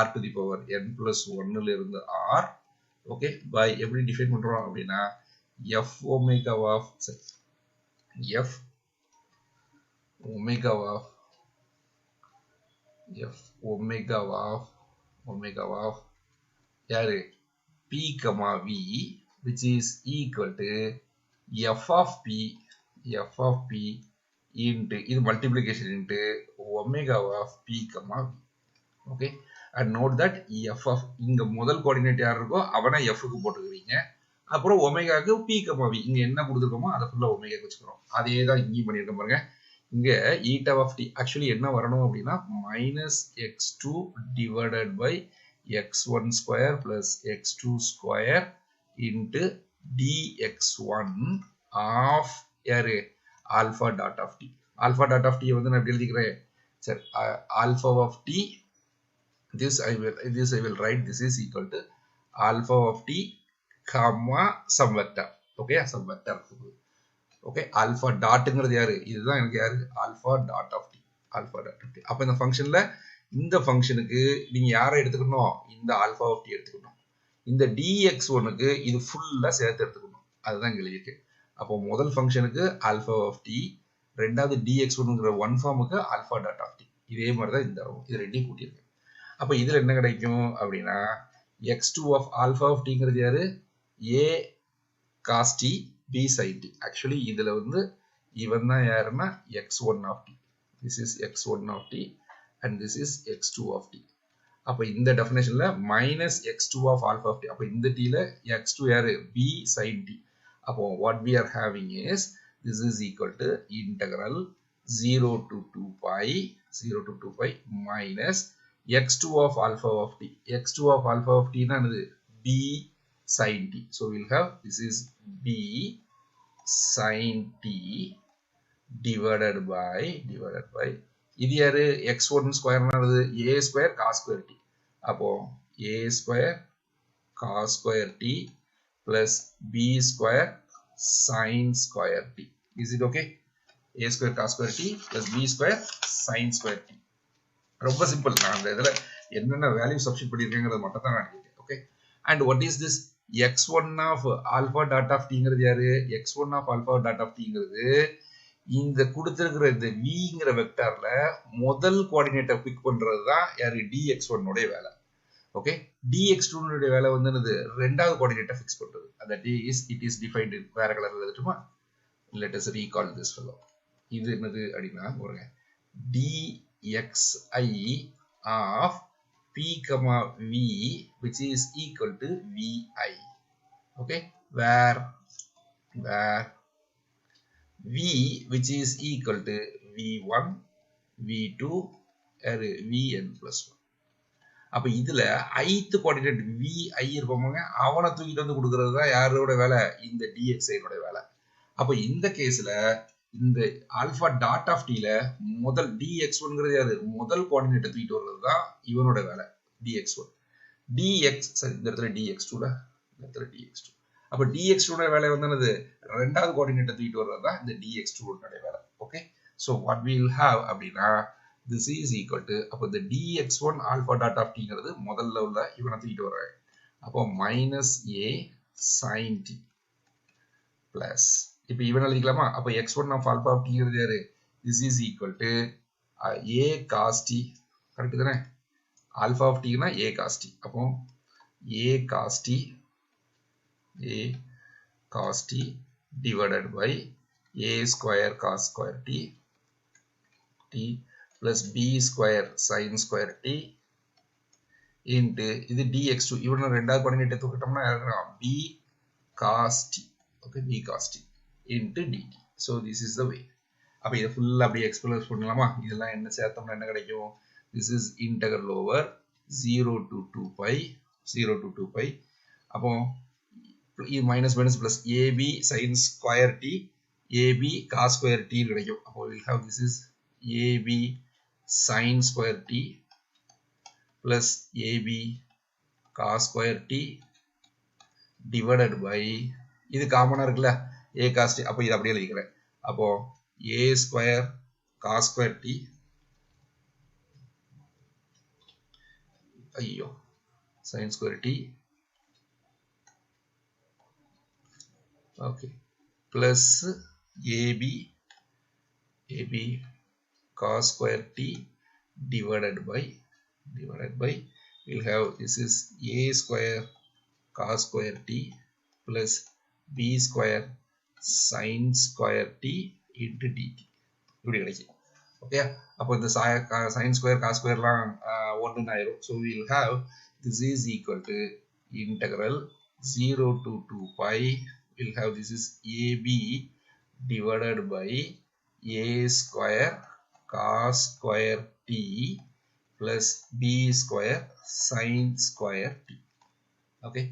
r to the power n plus 1 ல இருந்து r. okay, by எப்படி define பண்றோம் அப்படின்னா f omega of யாரு p, v which is equal to f of p into இது multiplication into omega of p comma v. Okay, and note that f of இங்க முதல் coordinate யார் இருக்கோ அவனை f க்கு போட்டுக்கிறீங்க. அப்புறம் ஒமேகாக்கு p comma v இங்க என்ன கொடுத்துருக்கோமோ அதை ஃபுல்லா ஒமேகாக்கு வச்சுக்கிறோம். அதே தான் இங்கேயும் பண்ணியிருக்கோம் பாருங்க. இங்க eta of t actually என்ன வரணும் அப்படின்னா minus x2 divided by x1 square plus x2 square into dx1 of யாரு alpha dot of t. Alpha dot of t வந்து நான் எப்படி எழுதிக்கிறேன்? சரி, alpha of t, this I will write, this is equal to alpha of t comma some vector. Okay, some vector. Okay, alpha dotங்கிறது யாரு? இதுதான் எனக்கு யாரு? alpha dot of t. alpha dot of t. அப்ப இந்த ஃபங்க்ஷன்ல இந்த ஃபங்க்ஷனுக்கு நீங்க யாரை எடுத்துக்கணும்? இந்த alpha of t எடுத்துக்கணும். இந்த dx1க்கு இது ஃபுல்லா சேர்த்து எடுத்துக்கணும். அதுதான் இங்க எழுதிருக்கு. அப்போ முதல் ஃபங்க்ஷனுக்கு alpha of t, ரெண்டாவது dx1ங்கிற ஒன் ஃபார்முக்கு alpha dot of t. இதே மாதிரி தான் இந்த இது ரெண்டையும் கூட்டியிருக்கு. அப்ப இதுல என்ன கிடைக்கும் அப்படின்னா x2 of alpha of tங்கிறது யாரு? a cos t b sin t. Actually இதுல வந்து இவன் தான் யாருன்னா x1 of t. This is x1 of t and this is x2 of t. அப்ப இந்த டெஃபினேஷன்ல minus x2 of alpha of t. அப்ப இந்த t ல x2 யாரு? b sin t. அப்போ what we are having is this is equal to integral 0 to 2 pi minus x2 of alpha of t. x2 of alpha of t na b sin t. So we'll have this is b sin t divided by இது யாரு? x1 square na a square cos square t. அப்போ a square cos square t plus b square sin square t. Is it okay? a square cos square t plus b square sin square t. ரொம்ப simple. நான் அந்த இதுல என்னென்ன value substitute பண்ணிருக்கேங்கிறது மட்டும் தான் நான் கேட்டேன். Okay, and what is this x1 of alpha dot of tங்கிறது யாரு? x1 of alpha dot of tங்கிறது இந்த கொடுத்திருக்கிற இந்த vங்கிற வெக்டார்ல முதல் கோஆர்டினேட்டை பிக் பண்றது தான் யாரு? dx1 உடைய வேலை. ஓகே, dx2 உடைய வேலை வந்து என்னது? ரெண்டாவது கோஆர்டினேட்டை ஃபிக்ஸ் பண்றது. that is it is defined வேற கலர்ல எழுதட்டுமா? let us recall this fellow. இது என்னது அப்படின்னா பாருங்க, dxi of p comma v which is equal to vi. Okay, where v which is equal to v1 v2 vn plus 1. அப்ப இதுல ith coordinate vi இருப்பாங்க, அவனை தூக்கிட்டு வந்து கொடுக்கிறது தான் யாரோட வேலை? இந்த dxi ஓட வேலை. அப்ப இந்த கேஸ்ல இந்த ஆல்பா டாட் ஆஃப் டீல முதல் dx1ங்கிறது யாரு? முதல் கோஆர்டினேட்டை தூக்கிட்டு வர்றது தான் இவனோட வேலை dx1. dx சரி, இந்த இடத்துல dx2ல இந்த இடத்துல dx2. அப்ப dx2 ஓட வேலை வந்து என்னது? ரெண்டாவது கோஆர்டினேட்டை தூக்கிட்டு வர்றது தான் இந்த dx2 ஓட வேலை. Okay, so what we will have அப்படின்னா this is equal to, அப்ப இந்த dx1 alpha dot of tங்கிறது முதல்ல உள்ள இவனை தூக்கிட்டு வர்றாங்க. அப்போ minus a sin t plus, இப்போ இவன் எழுதிக்கலாமா? அப்போ x1 of alpha of tங்கிறது யாரு? this is equal to a cos t. Correct தானே? alpha of t னா a cos t. அப்போ a cos t divided by a square cos square t plus b square sin square t into இது dx2. இவன ரெண்டாவது கோஆர்டினேட்டை தூக்கிட்டோம்னா b cos t. okay, b cos t into dt. so this is the way. அப்ப இத ஃபுல்லா அப்படியே express பண்ணலாமா? இதெல்லாம் என்ன சேர்த்தோம்னா என்ன கிடைக்கும்? this is integral over 0 to 2 pi. அப்போ இது minus plus ab sin square t ab cos square t கிடைக்கும். அப்போ we have this is ab sin square t plus ab cos square t divided by, இது காமனா இருக்குல்ல, a cos t. அப்போ இது அப்படியே எழுதிக்கிறேன். அப்போ a square cos square t, ஐயோ, sin square t, okay, plus ab cos square t divided by we'll have this is a square cos square t plus b square sin square t into dt. இப்படி கிடைக்கும். Okay, அப்போ இந்த sin square cos square லாம் ஒன்றுன்னு ஆயிரும். So we will have this is equal to integral 0 to 2 pi. We'll have this is ab divided by a square cos square t plus b square sin square t. Okay,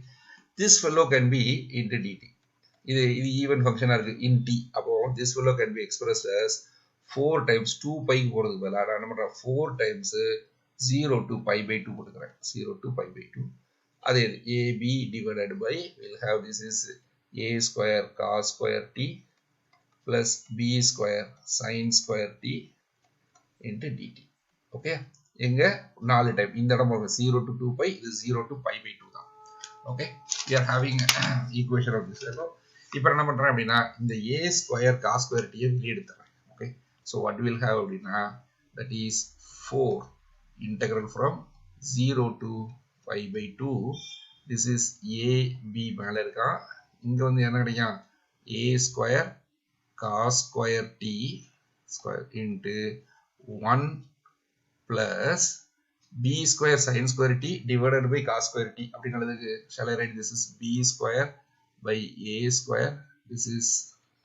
this fellow can be into dt. இது even function in t. அப்போ this fellow can be expressed as 4 times 2 pi போறதுக்கு பதிலா நான் என்ன பண்றேன் 4 times 0 to pi by 2 போட்டுக்கிறேன் 0 to pi by 2. அதே ab divided by we'll have this is a square cos square t plus b square sin square t into dt. Okay, எங்க 4 time இந்த இடம் 0 to 2 pi இது 0 to pi by 2 தான். Okay, we are having equation of this fellow. இப்போ என்ன பண்றேன் அப்படின்னா இந்த a square cos square t வெளியே எடுத்துறேன். Okay, so what we'll have அப்படின்னா that is 4 integral from 0 to pi by 2. This is a b மேல இருக்கா இங்க வந்து என்ன கிடைக்கும் a square cos square t square into 1 plus b square sin square t divided by cos square t. அப்படிங்கிறதுக்கு shall I write this is b square by a square. This is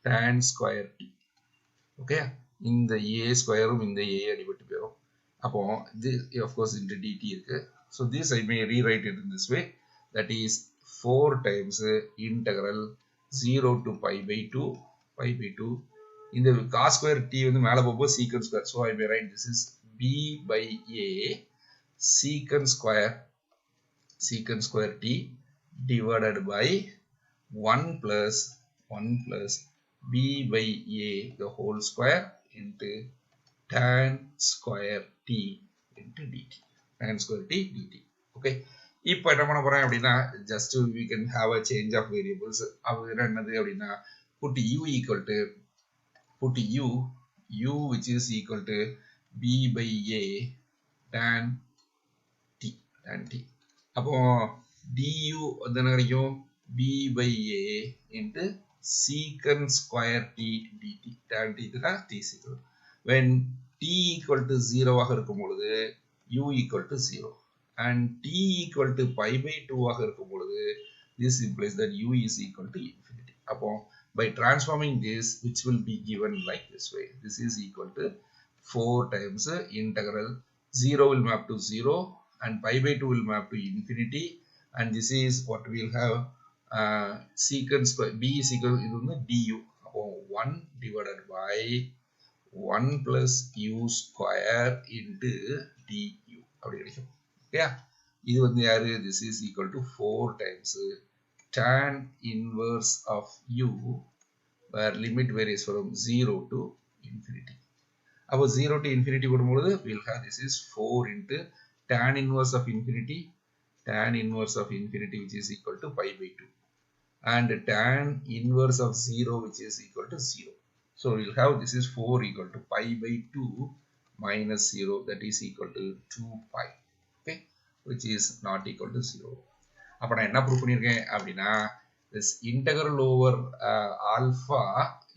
tan square t. Okay, இந்த a squareம் இந்த a அடிபட்டு போயிடும். அப்போ this of course into dt இருக்கு. So this I may rewrite it in this way. That is 4 times integral 0 to pi by 2 pi by 2. இந்த cos square t வந்து மேல போகும்போது secant square. So I may write this is b by a secant square t divided by 1 plus b by a the whole square into tan square t into dt. Tan square t dt. Okay, இப்போ என்ன பண்ண போறேன் அப்படின்னா just we can have a change of variables. அது என்னது அப்படின்னா put u equal to u which is equal to b by a tan t. அப்போ du வந்து என்ன கிடைக்கும் b by a into secant square t dt. tan t இதுனா t is equal. When t equal to 0 ஆக இருக்கும் பொழுது u equal to 0 and t equal to pi by 2 ஆக இருக்கும் பொழுது this implies that u is equal to infinity. அப்போ by transforming this which will be given like this way, this is equal to 4 times integral 0 will map to 0 and pi by 2 will map to infinity, and this is what we will have secant square b is equal to du. அப்போ 1 divided by 1 plus u square into du அப்படி கிடைக்கும். Okay, இது வந்து யாரு this is equal to 4 times tan inverse of u where limit varies from 0 to infinity. அப்போ 0 to infinity போடும்போது we'll have this is 4 into tan inverse of infinity which is equal to pi by 2 and tan inverse of 0 which is equal to 0. So we'll have this is 4 equal to pi by 2 minus 0 that is equal to 2 pi. Okay, which is not equal to 0. அப்போ நான் என்ன prove பண்ணியிருக்கேன் அப்படின்னா this integral over alpha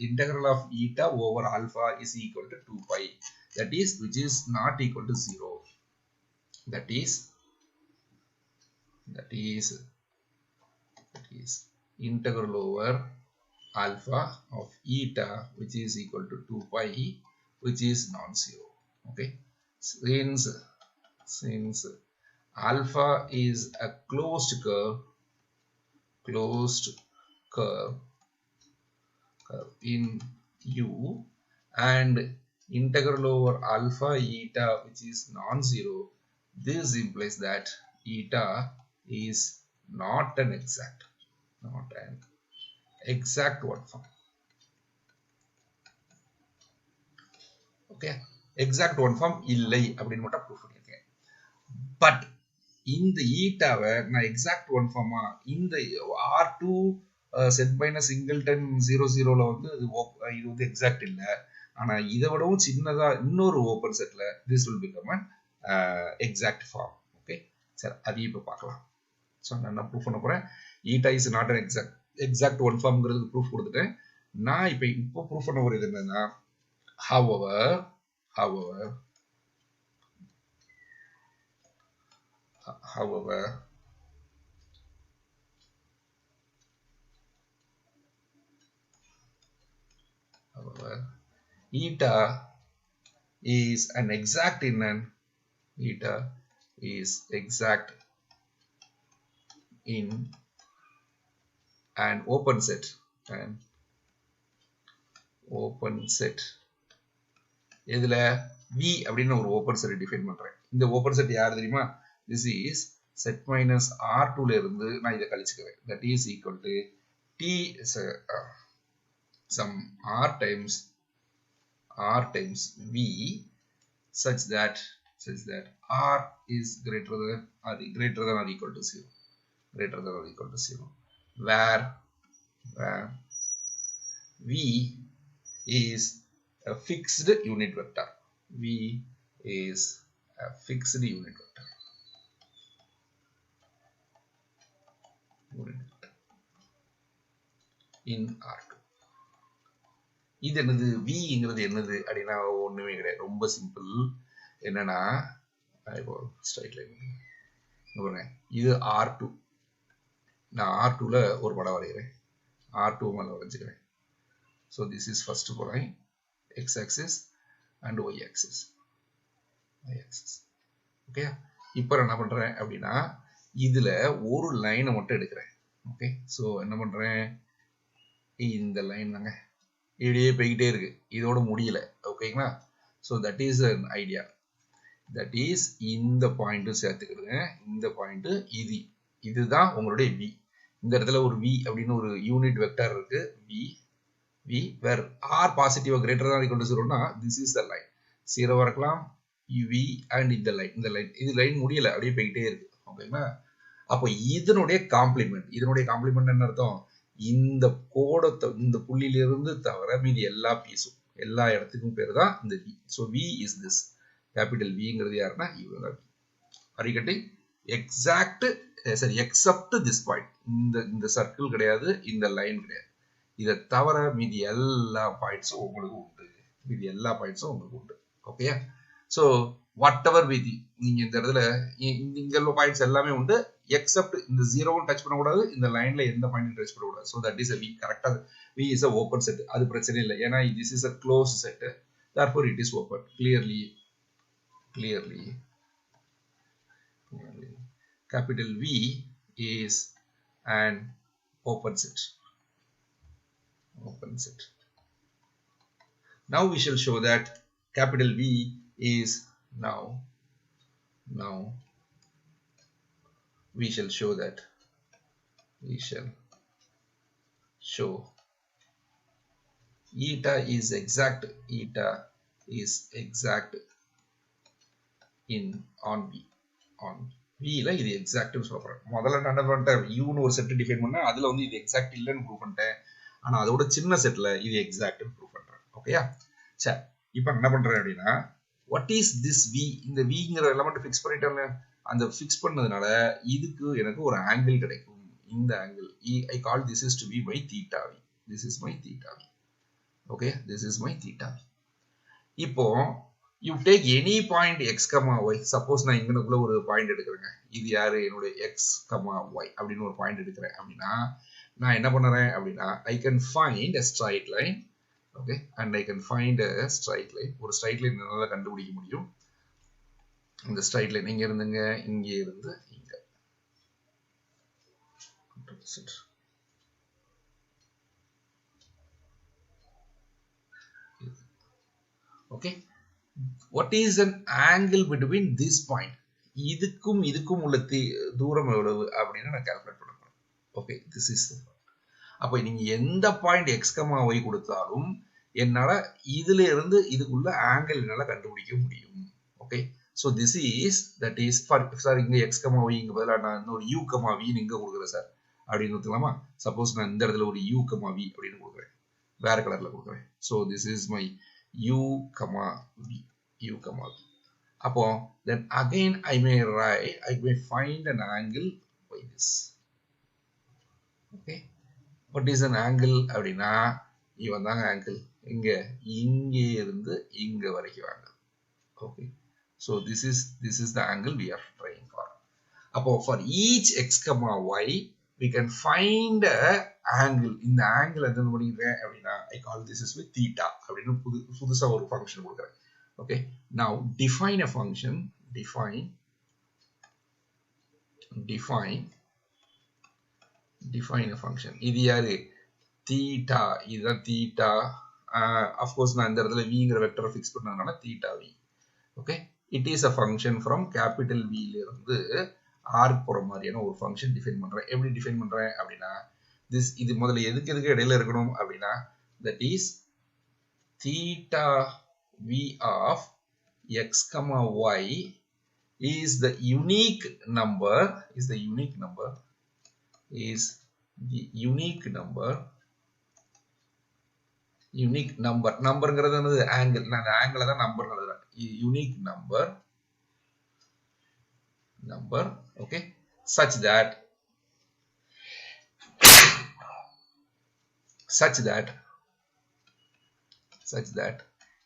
integral of eta over alpha is equal to 2 pi, that is which is not equal to 0. That is integral over alpha of eta which is equal to 2 pi which is non-zero. Okay, since alpha is a closed curve in U and integral over alpha eta which is non-zero, this implies that eta is not an exact one form. Okay, exact one form இல்லை அப்படின்னு மட்டும் prove பண்ணியிருக்கேன். But இந்த ஈட்டாவை நான் exact one pharma இந்த R2 set minus singleton 00ல வந்து இது வந்து எக்ஸாக்ட் இல்லை, ஆனால் இதை விடவும் சின்னதா இன்னொரு ஓப்பன் செட்ல this will become an exact form. Okay, சரி அதையும் இப்போ பார்க்கலாம். ஸோ நான் ப்ரூஃப் பண்ண போறேன் eta is not an exact one ஃபார்ம்ங்கிறது ப்ரூஃப் கொடுத்துட்டேன். நான் இப்போ ப்ரூஃப் பண்ண ஒரு இது என்னன்னா however eta is an exact in an open set இதுல v அப்படின்னு ஒரு ஓபன் செட் டிஃபைன் பண்றேன். இந்த ஓபன் செட் யார் தெரியுமா? this is set minus r2 ல இருந்து நான் இதை கழிச்சுக்கிறேன். that is equal to t some r times v such that r is greater than or equal to 0, where v is a fixed unit vector. In R2. இது என்னது? vங்கிறது என்னது அப்படின்னா ஒண்ணுமே கிடையாது, ரொம்ப சிம்பிள். என்னன்னா இப்போ ஸ்ட்ரைட் லைன் இது R2. நான் R2ல ஒரு படம் வரைகிறேன், R2 மேல வரைஞ்சுக்கிறேன். so this is first point, x axis and y axis. Okay, இப்போ நான் என்ன பண்றேன் அப்படின்னா இதுல ஒரு லைனை மட்டும் எடுக்கிறேன். ஓகே, ஸோ என்ன பண்றேன், இந்த லைன் தாங்க இப்படியே போய்கிட்டே இருக்கு, இதோட முடியல. ஓகேங்களா? So that is an idea. That is இந்த பாயிண்ட்டும் சேர்த்துக்கிடுங்க. இந்த பாயிண்ட் இதுதான் உங்களுடைய v. இந்த இடத்துல ஒரு v அப்படின்னு ஒரு யூனிட் வெக்டர் இருக்கு. v where r positive greater தான் ஈக்குவல் டு 0னா this is the line. 0 இருக்கலாம் v and இந்த லைன் இது லைன் முடியல, அப்படியே போய்கிட்டே இருக்கு. ஓகேங்களா? அப்போ இதனுடைய காம்ப்ளிமெண்ட் என்ன அர்த்தம்? இந்த கோடத்தை இந்த புள்ளியிலிருந்து தவிர மீதி எல்லா பீஸும் எல்லா இடத்துக்கும் பேர் தான் இந்த v. ஸோ v is this. கேபிட்டல் vங்கிறது யாருன்னா இவங்க. Are you getting? except this point. இந்த சர்க்கிள் கிடையாது, இந்த லைன் கிடையாது. இதை தவிர மீதி எல்லா பாயிண்ட்ஸும் உங்களுக்கு உண்டு. ஓகே, ஸோ வாட் எவர் விதி நீங்க இந்த இடத்துல இங்க உள்ள பாயிண்ட்ஸ் எல்லாமே உண்டு, எக்ஸப்ட் இந்த 0வும் டச் பண்ணக்கூடாது, இந்த லைன்ல எந்த பாயிண்ட் டச் பண்ணக்கூடாது. So that is a v. கரெக்டா v is a open set. அது பிரச்சனை இல்லை, ஏன்னா this is a closed set, therefore it is open. clearly capital V is an open set. Now we shall show that capital V is now we shall show eta is exact on V ல இது எக்ஸாக்ட்னு சொல்றேன். முதல்ல நான் என்ன பண்ணிட்டேன், யூன்னு ஒரு set define பண்ணேன், அதுல வந்து இது எக்ஸாக்ட் இல்லைன்னு ப்ரூவ் பண்ணிட்டேன். ஆனா அதோட சின்ன செட்ல இது எக்ஸாக்ட்னு ப்ரூவ் பண்றேன். ஓகேயா? சரி, இப்போ என்ன பண்றேன் அப்படின்னா வாட் இஸ் திஸ் v? இந்த vங்கிற எலிமெண்ட் ஃபிக்ஸ் பண்ணிட்டேன்ல, அந்த ஃபிக்ஸ் பண்ணதுனால இதுக்கு எனக்கு ஒரு ஆங்கிள் கிடைக்கும். இந்த angle I call this is to be my theta v. This is my theta v. Okay, this is my theta v. இப்போ you take any point x, y. suppose நான் இங்கனக்குள்ள ஒரு பாயிண்ட் எடுக்கிறேங்க, இது யாரு? என்னோட x, y அப்படின்னு ஒரு point எடுக்கிறேன் அப்படின்னா நான் என்ன பண்றேன் அப்படின்னா I can find a straight line. Okay, and I can find a straight line. ஒரு straight line என்னால கண்டுபிடிக்க முடியும். இந்த straight line இங்க இருந்துங்க, இங்க இருந்து இங்க. Okay, what is an angle between this point? இதுக்கும் உள்ள தூரம் எவ்வளவு அப்படின்னு நான் கால்குலேட் பண்ண போறேன். Okay, this is the point. அப்ப நீங்க எந்த பாயிண்ட் x, y கொடுத்தாலும் என்னால இதுல இருந்து இதுக்குள்ள ஆங்கிள் என்னால கண்டுபிடிக்க முடியும். Okay, so this is that is for sir இங்க x, y இங்க பதிலா நான் ஒரு u, v இங்க கொடுக்குறேன் சார் அப்படின்னு கொடுக்கலாமா? சப்போஸ் நான் இந்த இடத்துல ஒரு u, v அப்படின்னு கொடுக்குறேன், வேற கலர்ல கொடுக்குறேன். so this is my u, v. அப்போ then again I may find an angle by this. Okay, what is an angle அப்படின்னா இவன் தாங்க ஆங்கிள் இங்கே இருந்து இங்க வரைக்கும் angle. Okay, so this is the angle we are trying for. அப்போ for each x comma y we can find a angle. இந்த angle என்ன பண்ணிக்கிறேன் அப்படின்னா I call this is with theta அப்படின்னு புதுசா ஒரு ஃபங்க்ஷன் கொடுக்குறேன். Okay, now define a function. define a function. இது யாரு? theta. இதுதான் theta. Of course நான் இந்த இடத்துல vங்கிற வெக்டரை ஃபிக்ஸ் பண்ணதுனால theta v. Okay, it is a function from capital V ல இருந்து r போற மாதிரியான ஒரு ஃபங்க்ஷன் டிஃபைன் பண்றேன். எப்படி டிஃபைன் பண்றேன் அப்படின்னா இது முதல்ல எதுக்கு இடையில இருக்கணும் அப்படின்னா that is theta v of x comma y is the unique number நம்பர்ங்கிறது என்னது? ஆங்கிள். நான் ஆங்கிளை தான் நம்பர் எழுதுறேன். unique number, okay, such that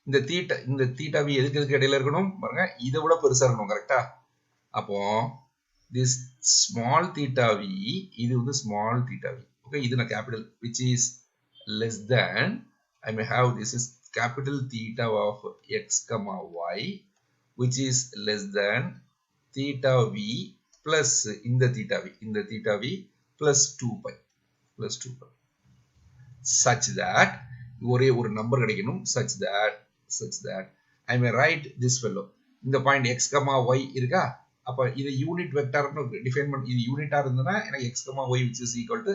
இந்த theta v எதுக்கு இடையில இருக்கணும் பாருங்க, இதை விட பெருசா இருக்கணும். கரெக்டா? அப்போ this small theta v, இது வந்து small theta v. Okay, இது நான் capital which is less than, I may have this is capital theta of x comma y which is less than theta v plus இந்த theta v plus 2 pi such that ஒரே ஒரு number கிடைக்கணும். such that I may write this fellow. இந்த point x comma y இருக்கா? அப்ப இது unit வெக்டார்னு define பண்ணி, இது யூனிட்டா இருந்ததுன்னா எனக்கு x comma y which is equal to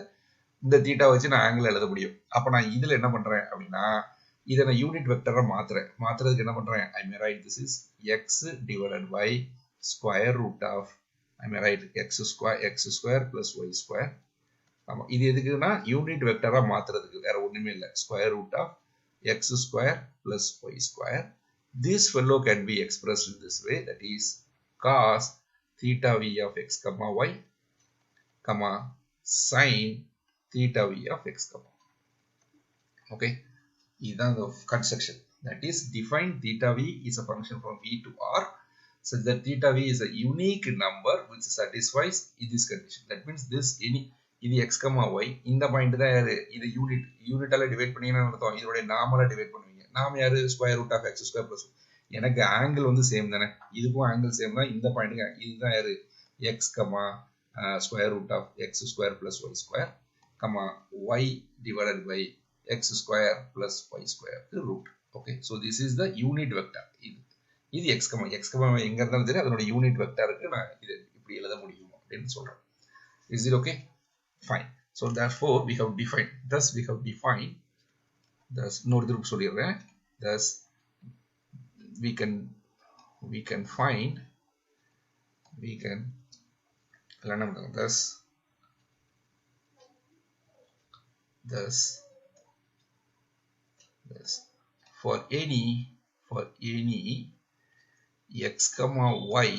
இந்த தீட்டா வச்சு நான் ஆங்கிள் எழுத முடியும். அப்ப நான் இதுல என்ன பண்றேன் அப்படின்னா இதை நான் யூனிட் வெக்டரா மாத்துறதுக்கு என்ன பண்றேன்? I may write this is x divided by square root of, I may write x square plus y square. ஆமா, இது எதுக்குன்னா யூனிட் வெக்டரா மாத்துறதுக்கு, வேற ஒண்ணுமே இல்லை. square root of x square plus y square. This fellow can be expressed in this way, that is cos theta v of x comma y comma sin theta v of x comma. Okay, this is the construction. That is, define theta v is a function from v to r such that theta v is a unique number which satisfies this condition. That means this இது x comma y, இந்த point தான் யாரு? இது யூனிட்டால divide பண்ணீங்கன்னா அர்த்தம் இதோட நார்மலா divide பண்ணுவீங்க. நாம யாரு? Square root of x square plus, எனக்கு ஆங்கிள் வந்து சேம் தானே, இதுக்கும் ஆங்கிள் சேம் தான். இந்த பாயிண்ட்டுக்கு இதுதான் யாரு? x comma square root of x square plus y square comma y divided by x square plus y square root. Okay, so this is the unit vector. இது x comma y எங்க இருந்தாலும் சரி அதனோட யூனிட் வெக்டருக்கு நான் இது இப்படி எழுத முடியும் அப்படின்னு சொல்றேன். Is it okay? Fine. So therefore we have defined, thus இன்னொரு திருப்பு சொல்லிடுறேன். Thus we can find thus for any x comma y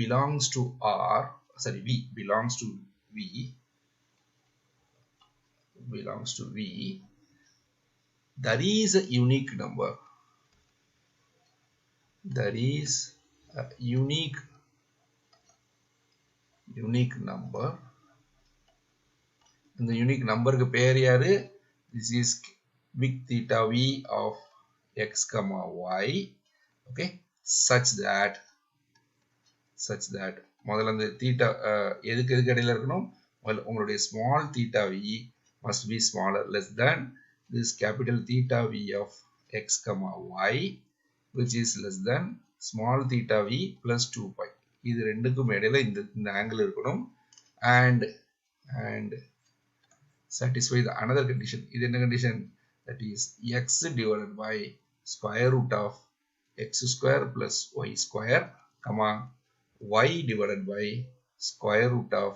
belongs to r, sorry, v belongs to v, there is a unique number. There is a unique number. இந்த unique numberக்கு பேர் யாரு? This is big theta v of x comma y. Okay, such that முதல்ல அந்த theta எதுக்கு இடையில இருக்கணும்? well, உங்களுடைய small theta v must be smaller, less than this capital theta v of x comma y which is less than small theta v plus 2 pi. இது ரெண்டுக்கும் இடையில இந்த ஆங்கிள் இருக்கணும். and satisfy the another condition. இது என்ன condition? that is x divided by square root of x square plus y square comma y divided by square root of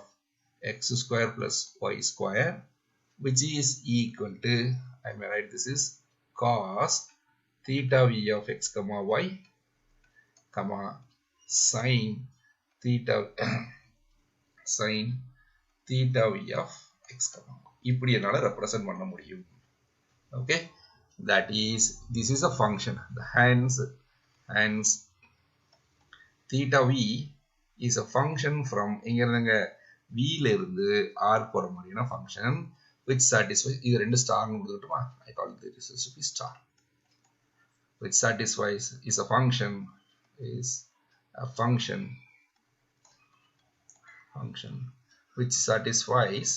x square plus y square which is equal to, I may write this is cos theta v of x comma y comma sin theta v of x comma y. இப்படி என்னால represent பண்ண முடியும். Okay, that is, this is a function. Hence theta v is a function from இங்க v ல இருந்து r போற மாதிரியான function which satisfies, இது ரெண்டு star கொடுத்துட்டுமா, I call this is a star, which satisfies is a function which satisfies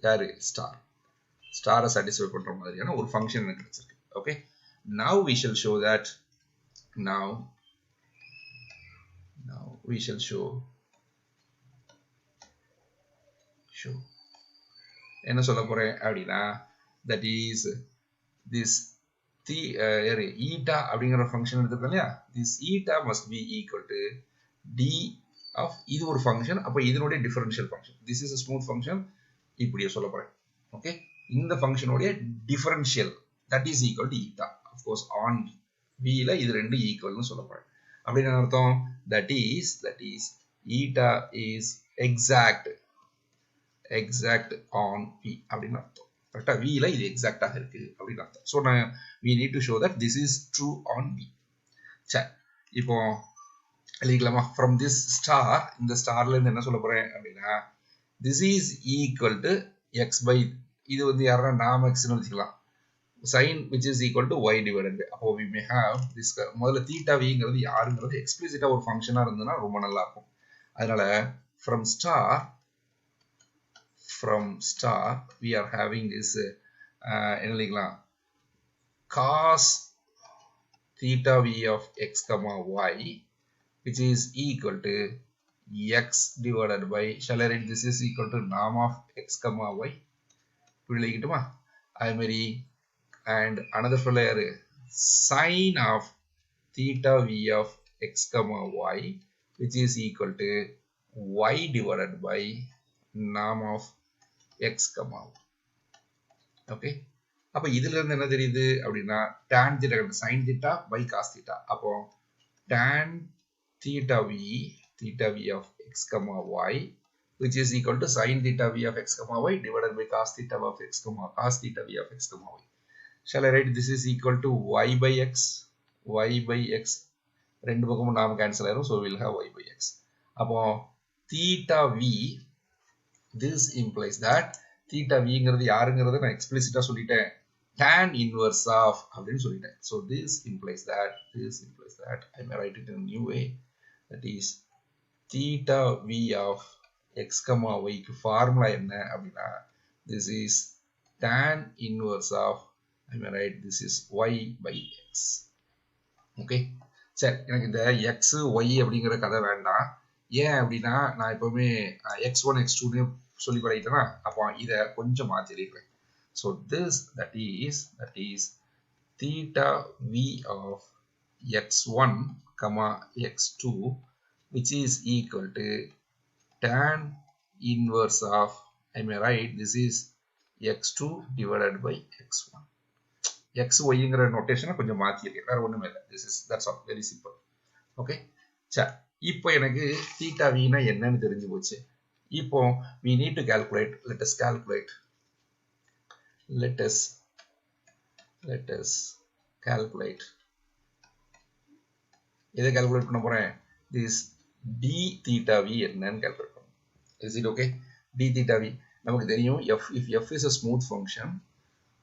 யாரு ஸ்டாரை satisfy பண்ற மாதிரியான ஒரு function எனக்கு கிடைச்சிருக்கு. Okay, now we shall show that now we shall show என்ன சொல்ல போறேன் அப்படின்னா, that is this eta அப்படிங்கிற ஃபங்க்ஷன் எடுத்துக்கோங்க இல்லையா, this eta must be equal to d of, இது ஒரு ஃபங்க்ஷன், அப்ப இதனுடைய differential function, this is a smooth function, இப்படியே சொல்ல போறேன். ஓகே, இந்த ஃபங்க்ஷனுடைய differential that is equal to eta, of course on v ல இது ரெண்டு ஈக்குவல்னு சொல்ல போறேன். அப்படின்னு அர்த்தம், that is eta is exact on v அப்படின்னு அர்த்தம். கரெக்டா, v ல இது எக்ஸாக்டாக இருக்கு அப்படின்னு அர்த்தம். So we need to show that this is true on v. சரி, இப்போ எழுதிக்கலாமா? from this star, இந்த ஸ்டார்ல இருந்து என்ன சொல்ல போறேன் அப்படின்னா, this is equal to x by, இது வந்து யாரா நாம் x னு வச்சுக்கலாம், sin which is equal to y divided by, அப்போ we may have this, முதல்ல theta vங்கிறது யாருங்கிறது எக்ஸ்பிளிசிட்டா ஒரு ஃபங்க்ஷனா இருந்ததுன்னா ரொம்ப நல்லா இருக்கும். அதனால from star we are having this என்ன எழுதிக்கலாம், cos theta v of x comma y which is equal to x divided by, shall I write this is equal to norm of x comma y, இப்படி எழுதிக்கிட்டுமா, அதே மாதிரி and another fellow sin of theta v of x comma y which is equal to y divided by norm of x comma y. Okay, அப்ப இதுல இருந்து என்ன தெரியுது அப்படின்னா, tan theta sin theta by cos theta, அப்போ tan theta v of x comma y which is equal to sin theta v of x comma y divided by cos theta v of x comma y. Shall I write this is equal to y by x, ரெண்டு பக்கமும் நாம cancel ஆயிரும், so we'll have y by x. அப்போ theta v, this implies that theta vங்கிறது யாருங்கிறத நான் எக்ஸ்பிளிசிட்டா சொல்லிட்டேன், tan inverse of அப்படின்னு சொல்லிட்டேன். So this implies that I may write it in a new way, that is theta v of x comma y க்கு formula என்ன அப்படின்னா, this is tan inverse of, I may write this is y by x. Okay, சரி, எனக்கு இந்த x y அப்படிங்கிற கதை வேண்டாம். ஏன் அப்படின்னா, நான் எப்பவுமே x1 x2 சொல்லி பழகிட்டேனா, அப்போ இதை கொஞ்சம் மாற்றிருக்கிறேன். So this that is theta v of x1 comma x2 which is equal to tan inverse of, I may write this is x2 divided by x1. x yங்கிற நோட்டேஷனை கொஞ்சம் மாற்றிருக்கேன், வேற ஒண்ணுமே இல்லை. that's all, very simple. Okay, சரி, இப்போ எனக்கு theta v னா என்னன்னு தெரிஞ்சு போச்சு. இப்போ we need to calculate, let us calculate எதை calculate பண்ண போறேன், this d theta v என்னன்னு calculate பண்ணணும். Is it okay? d theta v நமக்கு தெரியும், if f is a smooth function,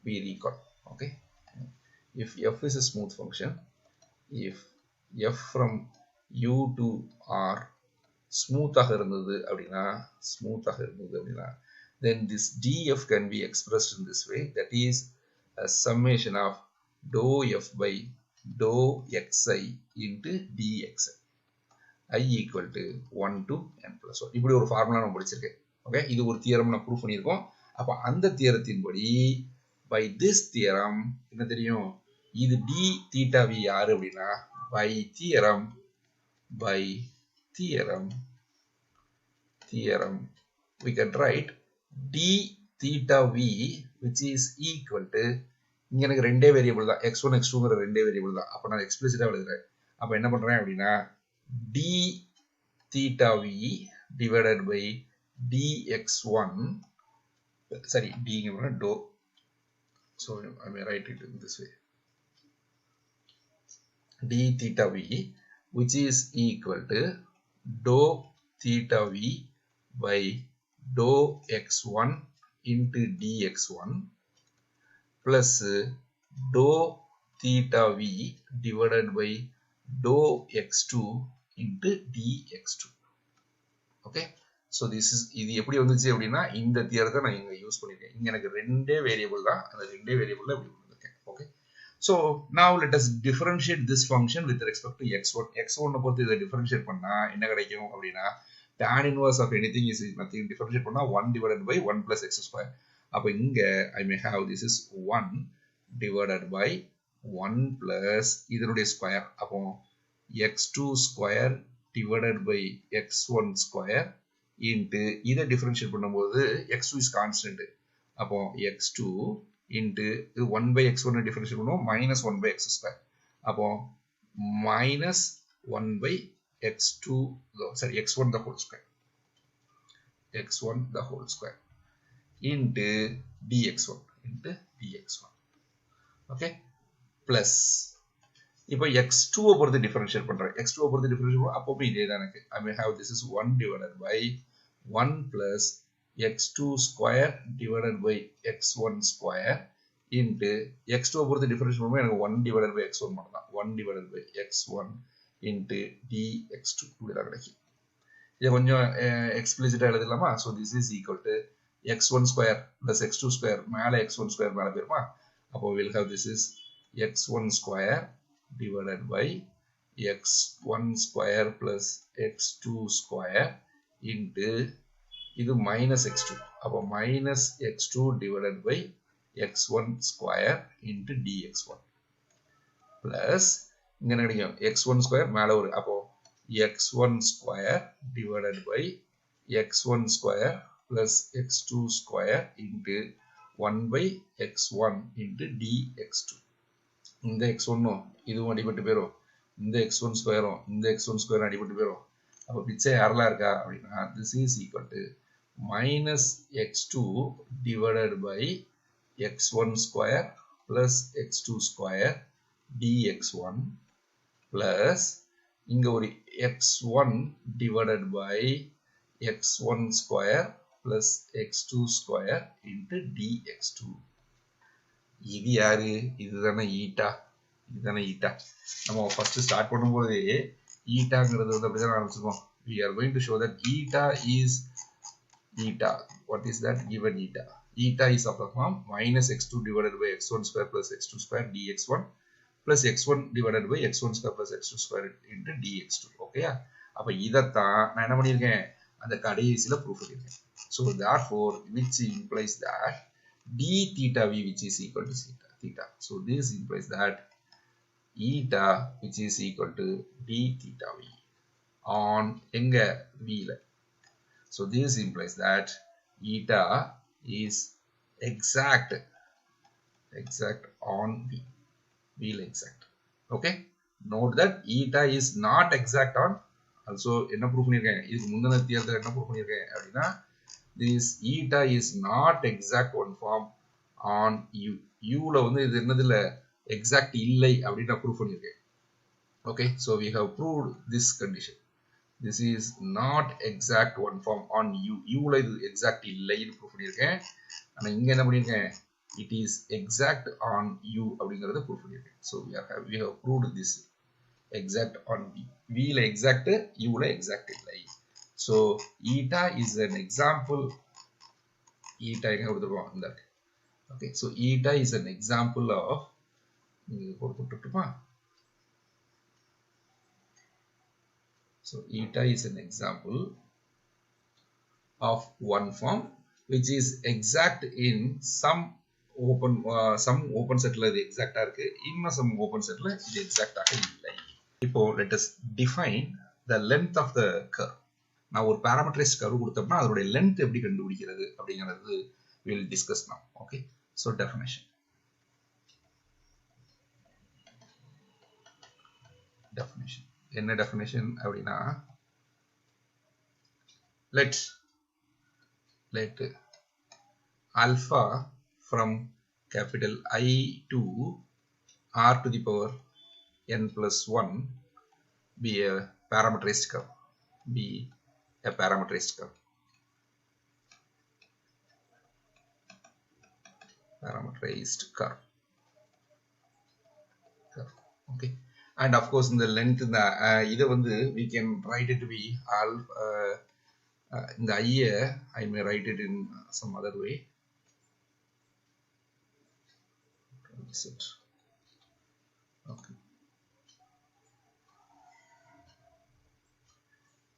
we recall. Okay, if f is a smooth function, if f from u to r ஸ்மூத்தாக இருந்தது அப்படின்னா, then this df can be expressed in this way, that is a summation of dou f by dou xi into dxi, I equal to 1 to n plus 1. இப்படி ஒரு formula நான் படிச்சிருக்கேன். Okay, இது ஒரு theorem நான் ப்ரூஃப் பண்ணியிருக்கோம். அப்ப அந்த தியரத்தின்படி, by this theorem என்ன தெரியும், இது d theta v யாரு அப்படின்னா, by theorem we can write d theta v which is equal to, இங்க எனக்கு ரெண்டே வேரியபிள் தான், x1 x2ங்கிற ரெண்டே வேரியபிள் தான். அப்ப நான் எக்ஸ்பிளிசிட்டா எழுதுறேன். அப்ப என்ன பண்றேன் அப்படின்னா, d theta v divided by dx1, sorry, d dou, so I may write it in this way, d theta v, which is equal to dou theta v by dou x1 into dx1 plus dou theta v divided by dou x2 into dx2. Okay, so this is இது எப்படி வந்துச்சு அப்படின்னா இந்த தியரத்தை நான் இங்க use பண்ணிருக்கேன். இங்க எனக்கு ரெண்டே வேரியபிள் தான், அந்த ரெண்டே வேரியபிள்ல இப்படி வந்திருக்கேன். Okay, so now let us differentiate this function with respect to x1. x1 பொறுத்து இதை differentiate பண்ணா என்ன கிடைக்கும் அப்படின்னா tan inverse of anything is nothing, differentiate பண்ணா 1 divided by 1 plus x square. அப்ப இங்க I may have this is 1 divided by 1 plus இதனுடைய ஸ்கொயர், அப்போ x2 square divided by x1 square into இதை differentiate பண்ணும்போது x2 is constant, அப்போ x2 into 1 by x1 differentiate பண்ணுவோம் minus 1 by x square, அப்போ minus 1 by x2, sorry, x1 the whole square, x1 the whole square into dx1 into dx1. Okay, plus இப்போ x2 பொறுத்து differentiate பண்றேன், x2 பொறுத்து differentiate பண்ணுவோம், அப்போ இதே தான் எனக்கு I may have this is 1 divided by 1 plus x2 square divided by x1 square into x2 பொறுத்து differentiate பண்ணும்போது எனக்கு 1 divided by x1 மட்டும் தான், 1 divided by x1 into dx2 இப்படிதான் கிடைக்கும். இதை கொஞ்சம் explicit எழுதலாமா? So this is equal to x1 square plus x2 square மேலே x1 square மேலே போயிருமா, அப்போ we'll have this is x1 square divided by x1 square plus x2 square into இது minus x2, அப்போ minus x2 divided by x1 square into dx1 plus இங்க என்ன கிடைக்கும் x1 square மேலே ஒரு, அப்போ x1 square divided by x1 square plus x2 square into 1 by x1 into dx2. இந்த x1 இதுவும் அடிபட்டு போயிடும், இந்த x1 ஸ்கொயரும் இந்த x1 ஸ்கொயரும் அடிபட்டு போயிடும். அப்போ பிச்சை யாரெல்லாம் இருக்கா அப்படின்னா this is equal to minus x2 divided by x1 square plus x2 square dx1 plus இங்க ஒரு x1 divided by x1 square plus x2 square into dx2. இது யாரு? இதுதானே ஈட்டா, இதுதானே ஈட்டா. நம்ம ஃபர்ஸ்ட் ஸ்டார்ட் பண்ணும்போது ஈட்டாங்கிறது வந்து அப்படிதான் ஆரம்பிச்சிருக்கோம். We are going to show that eta is eta. What is that? Given eta. Eta is of the form minus x2 divided by x1 square plus x2 square dx1 plus x1 divided by x1 square plus x2 square into dx2. Okay? அப்ப இதைத்தான் நான் என்ன பண்ணியிருக்கேன், அந்த கடைசியில proof பண்ணியிருக்கேன். So therefore, which implies that d theta v which is equal to theta. So this implies that eta which is equal to d theta v on எங்க v ல. So this implies that eta is exact on v, v ல exact. Okay, note that eta is not exact on, also என்ன proof பண்ணியிருக்கேன், இதுக்கு முந்தின தியரத்துல என்ன proof பண்ணியிருக்கேன் அப்படின்னா this eta is not exact one form on u. u ல வந்து இது என்னது இல்ல exact இல்லை அப்படின்னு நான் ப்ரூஃப் பண்ணியிருக்கேன். Okay, so we have proved this condition. This is not exact one form on u. u ல இது exact இல்லைன்னு ப்ரூஃப் பண்ணியிருக்கேன். ஆனா இங்க என்ன பண்ணியிருக்கேன், it is exact on u அப்படிங்கறத ப்ரூஃப் பண்ணியிருக்கேன். So we have proved this exact on v. v ல exact, u ல exact இல்லை. So eta is an example. Eta எங்க கொடுத்துருக்கோம் இந்த. Okay, so eta is an example of, so eta is an example of one form which is exact in some open set ல இது exact ஆ இருக்கு, இன்னும் some open set ல இது exact ஆக இல்லை. இப்போ let us define the length of the curve. நான் ஒரு parameterized curve கொடுத்தோம்னா அதோட length எப்படி கண்டுபிடிக்கிறது அப்படிங்கிறது we will discuss now. Okay, so definition. என்ன definition அப்படின்னா, let let alpha from capital I to r to the power n plus 1 be a parameterized curve. Be a parameterized curve. Parameterized curve. Okay. And of course, in the length, either we can write it to be alpha. In the I may write it in some other way. Okay.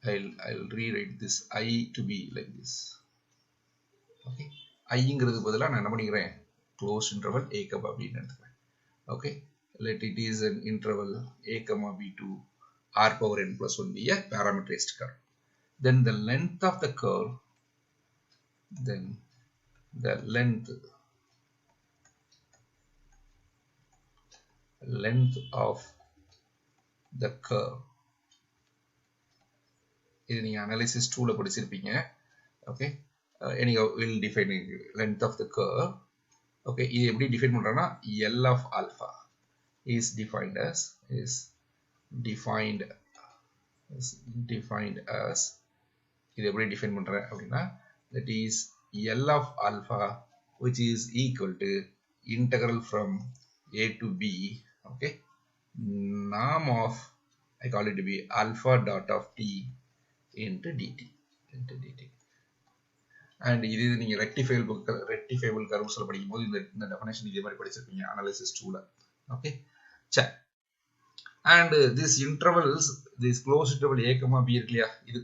I'll rewrite this I to be like this. Okay. I-ங்கிறது பதிலா நான் என்ன பண்ணிக்கிறேன் closed interval a comma b ன்னு எடுத்துக்கிறேன். Okay. Let it is an interval a comma b to r power n plus 1 be a parameterized curve. Then the length of the curve, then the length of the curve, இது நீங்க analysis 2ல படிச்சிருப்பீங்க. Okay. Anyhow, we'll define length of the curve. Okay, இது எப்படி define பண்றோம்னா L of alpha is defined as இது எப்படி define பண்றேன் அப்படின்னா that is L of alpha which is equal to integral from a to b. Okay, norm of I call it to be alpha dot of t into dt. And இது நீங்க rectifiable curves ல படிக்கும்போது இந்த definition இதே மாதிரி படிச்சிருப்பீங்க analysis 2ல. Okay, check. And this intervals, this closed interval a comma b இருக்கு இல்லையா, இது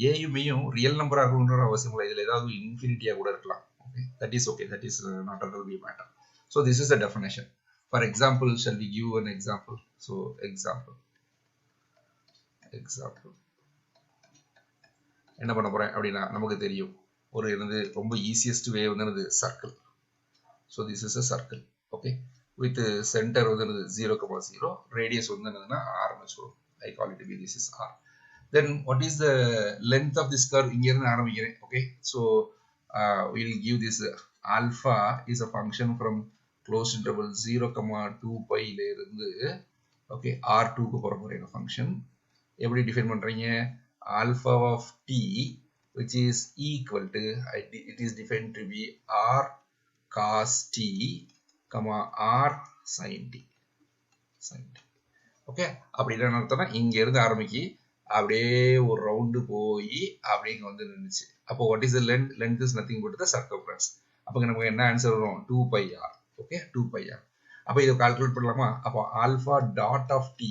a யும் b யும் ரியல் நம்பரா இருக்கணும்ன்ற அவசியம் இல்லை, இதுல ஏதாவது இன்ஃபினிட்டியா கூட இருக்கலாம். Okay, that is not at all be matter. So this is the definition. For example, shall we give an example? So example என்ன பண்ண போறேன் அப்படின்னா நமக்கு தெரியும் ஒரு ரொம்ப easiest way circle. So this is a circle. Okay, with center 0, 0, radius r னு I call it to be this is r. Then what is the length of this curve? இங்க இருந்து ஆரம்பிக்கிறேன். Okay, so we'll give this alpha is a function from closed interval 0, 2 pi ல இருந்து okay r2 க்கு போற மாதிரியான function எப்படி define பண்றீங்க? Alpha of t which is equal to it is defined to be r cos t comma r sin t. Okay, அப்படி என்ன அர்த்தம்னா இங்க இருந்து ஆரம்பிக்கி அப்படியே ஒரு ரவுண்ட் போய் அப்படியே இங்க வந்து நின்னுச்சு. அப்போ what is the length is nothing but the circumference. அப்போ நமக்கு என்ன ஆன்சர் வரும்? 2 pi r. Okay, 2 pi r. அப்போ இத கால்குலேட் பண்ணலாமா? அப்போ alpha dot of t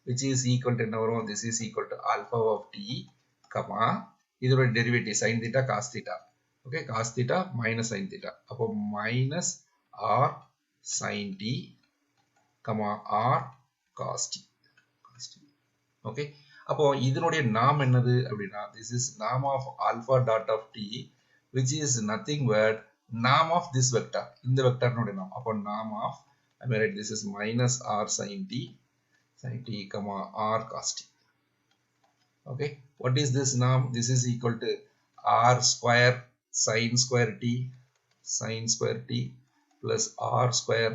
which is equal to என்ன வரும்? This is equal to alpha of t comma இதோட derivative sin theta cos theta. Okay, cos theta minus sin theta. அப்போ minus r sin t comma r cos t. Okay, அப்போ இதனுடைய norm என்னது அப்படின்னா this is norm of alpha dot of t which is nothing but norm of this vector. இந்த வெக்டர்னுடைய norm. அப்போ norm of I mean write this is minus r sin t comma r cos t. Okay, what is this norm? This is equal to r square sin square t plus r square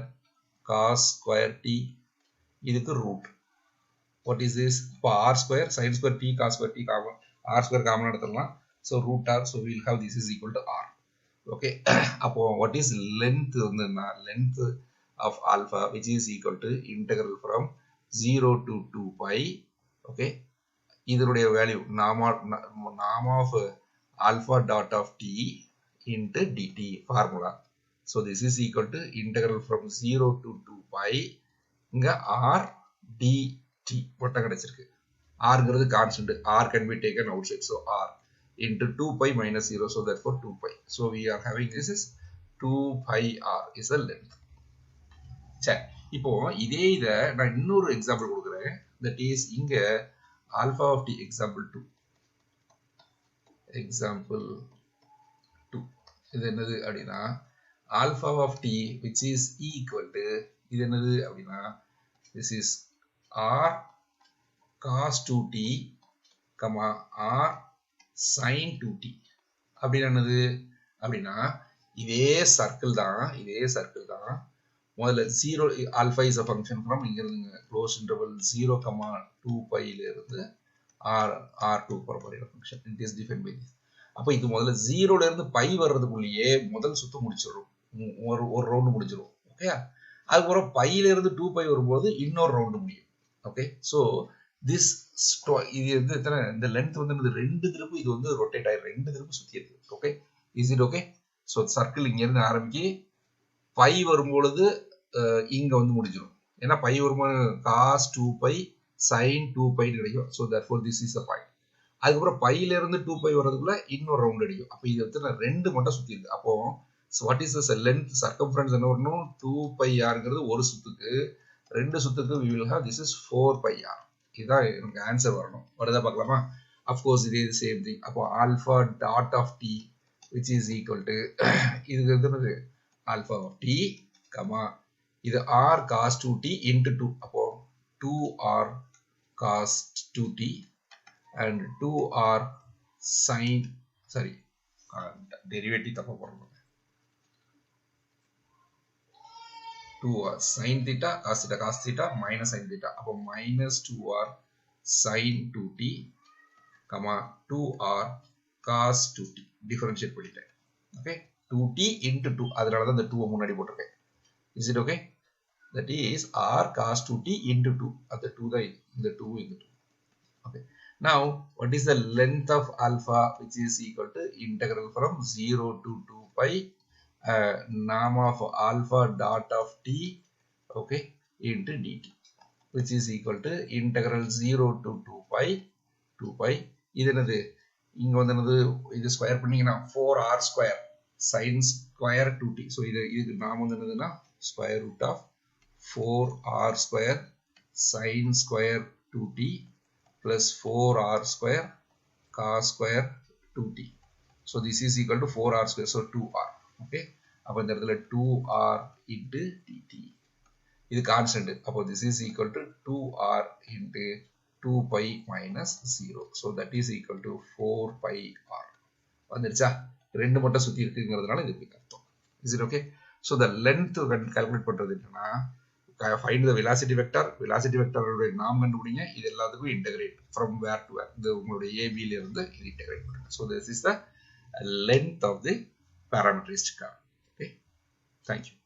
cos square t இதுக்கு root. What is this? For r square sin square t cos square t common, r square common எடுத்துடலாம். So root r, so we will have this is equal to r. Okay, அப்போ what is length length of alpha which is equal to integral from 0 to 2 pi. Okay, இதனுடைய value norm of alpha dot of t into dt formula. So this is equal to integral from 0 to 2 pi இங்க r dt மட்டும் கிடைச்சிருக்கு. r ங்கிறது constant, r can be taken outside, so r into 2 pi minus 0, so therefore 2 pi. So we are having this is 2 pi r is the length. சரி, இப்போ இதே இத நான் இன்னொரு எக்ஸாம்பிள் கொடுக்கிறேன். that is இங்க alpha of t example 2 இது என்னது அப்படின்னா alpha of t which is equal to இது என்னது அப்படின்னா this is r cos 2t comma r sin 2t. அப்படின்னா என்னது அப்படின்னா இதே சர்க்கிள் தான் முதல்ல 0 alpha is a function from இங்க இருந்து க்ளோஸ் இன்டர்வல் 0, 2 பைல இருந்து r2 போற function it is define by this. அப்போ இது முதல்ல 0ல இருந்து பை வர்றதுக்குள்ளேயே முதல் சுத்து முடிச்சிடும், ஒரு ரவுண்டு முடிச்சிடும். ஓகே, அதுக்கப்புறம் பையில இருந்து 2 பை வரும்போது இன்னொரு ரவுண்டு முடியும். ஓகே, ஸோ திஸ் இது வந்து எத்தனை இந்த லென்த் வந்து ரெண்டு திருப்பு இது வந்து ரொட்டேட் ஆயிடும், ரெண்டு திருப்பு சுத்தி இருக்கு. Okay, is it okay? So circle இங்க இருந்து ஆரம்பிச்சு பை வரும்பொழுது இங்க வந்து முடிஞ்சிடும். ஏன்னா பை வரும்போது cos 2 பை sin 2 பை கிடைக்கும். So therefore this is a point. அதுக்கப்புறம் பையில இருந்து 2 பை வர்றதுக்குள்ள இன்னொரு ரவுண்ட் அடிக்கும். அப்போ இது வந்து ரெண்டு மட்டும் சுத்தி இருக்கு. அப்போ what is the length circumference என்ன வரணும்? 2 பை ஆர்ங்கிறது ஒரு சுத்துக்கு, ரெண்டு சுத்துக்கு we will have this is 4 pi R. இதுதான் எனக்கு ஆன்சர் வரணும். வருதா பார்க்கலாமா? அஃப்கோர்ஸ் இதே சேம் திங். அப்போ alpha dot of T which is equal to இதுக்கு வந்து ஆல்ஃபா ஆஃப் டி கமா இது r cos 2t into 2. அப்போ 2r cos 2t and 2r sin, sorry, derivative தப்பா போடுறோம். 2r sin theta cos theta minus sin theta. அப்போ minus 2r sin 2t comma 2r cos 2t differentiate பண்ணிட்டேன். Okay, 2t into 2, அதனால தான் இந்த 2 முன்னாடி போட்டிருக்கேன். Is it okay? That is r cos 2t into 2. The 2 the 2 in the 2. Okay. Now, what is the length of alpha, which is equal to integral from 0 to 2 pi norm of alpha dot of t, okay, into dt, which is equal to integral 0 to 2 pi. இது என்னது? இங்க வந்து என்னது? இது square பண்ணீங்கன்னா 4r square sin square 2t. So இது நாம வந்து என்னதுன்னா square root of 4r square sin square 2t plus 4r square cos square 2t. So this is equal to 4r square, so 2r. Okay, அப்போ இந்த இடத்துல 2r into dt. இது constant. அப்போ this is equal to 2r into 2 pi minus 0. So that is equal to 4 pi r. வந்துருச்சா? ரெண்டு மட்டும் சுத்தி இருக்குங்கிறதுனால இது இப்படி அர்த்தம். Is it okay? So the length calculate பண்றது என்னன்னா find the velocity vector உடைய நார்ம் கண்டுபிடிங்க. இது எல்லாத்துக்கும் integrate from where to where. இது உங்களுடைய AB ல இருந்து இது integrate பண்ணுங்க. So this is the length of the parameteristic curve. Okay, thank you.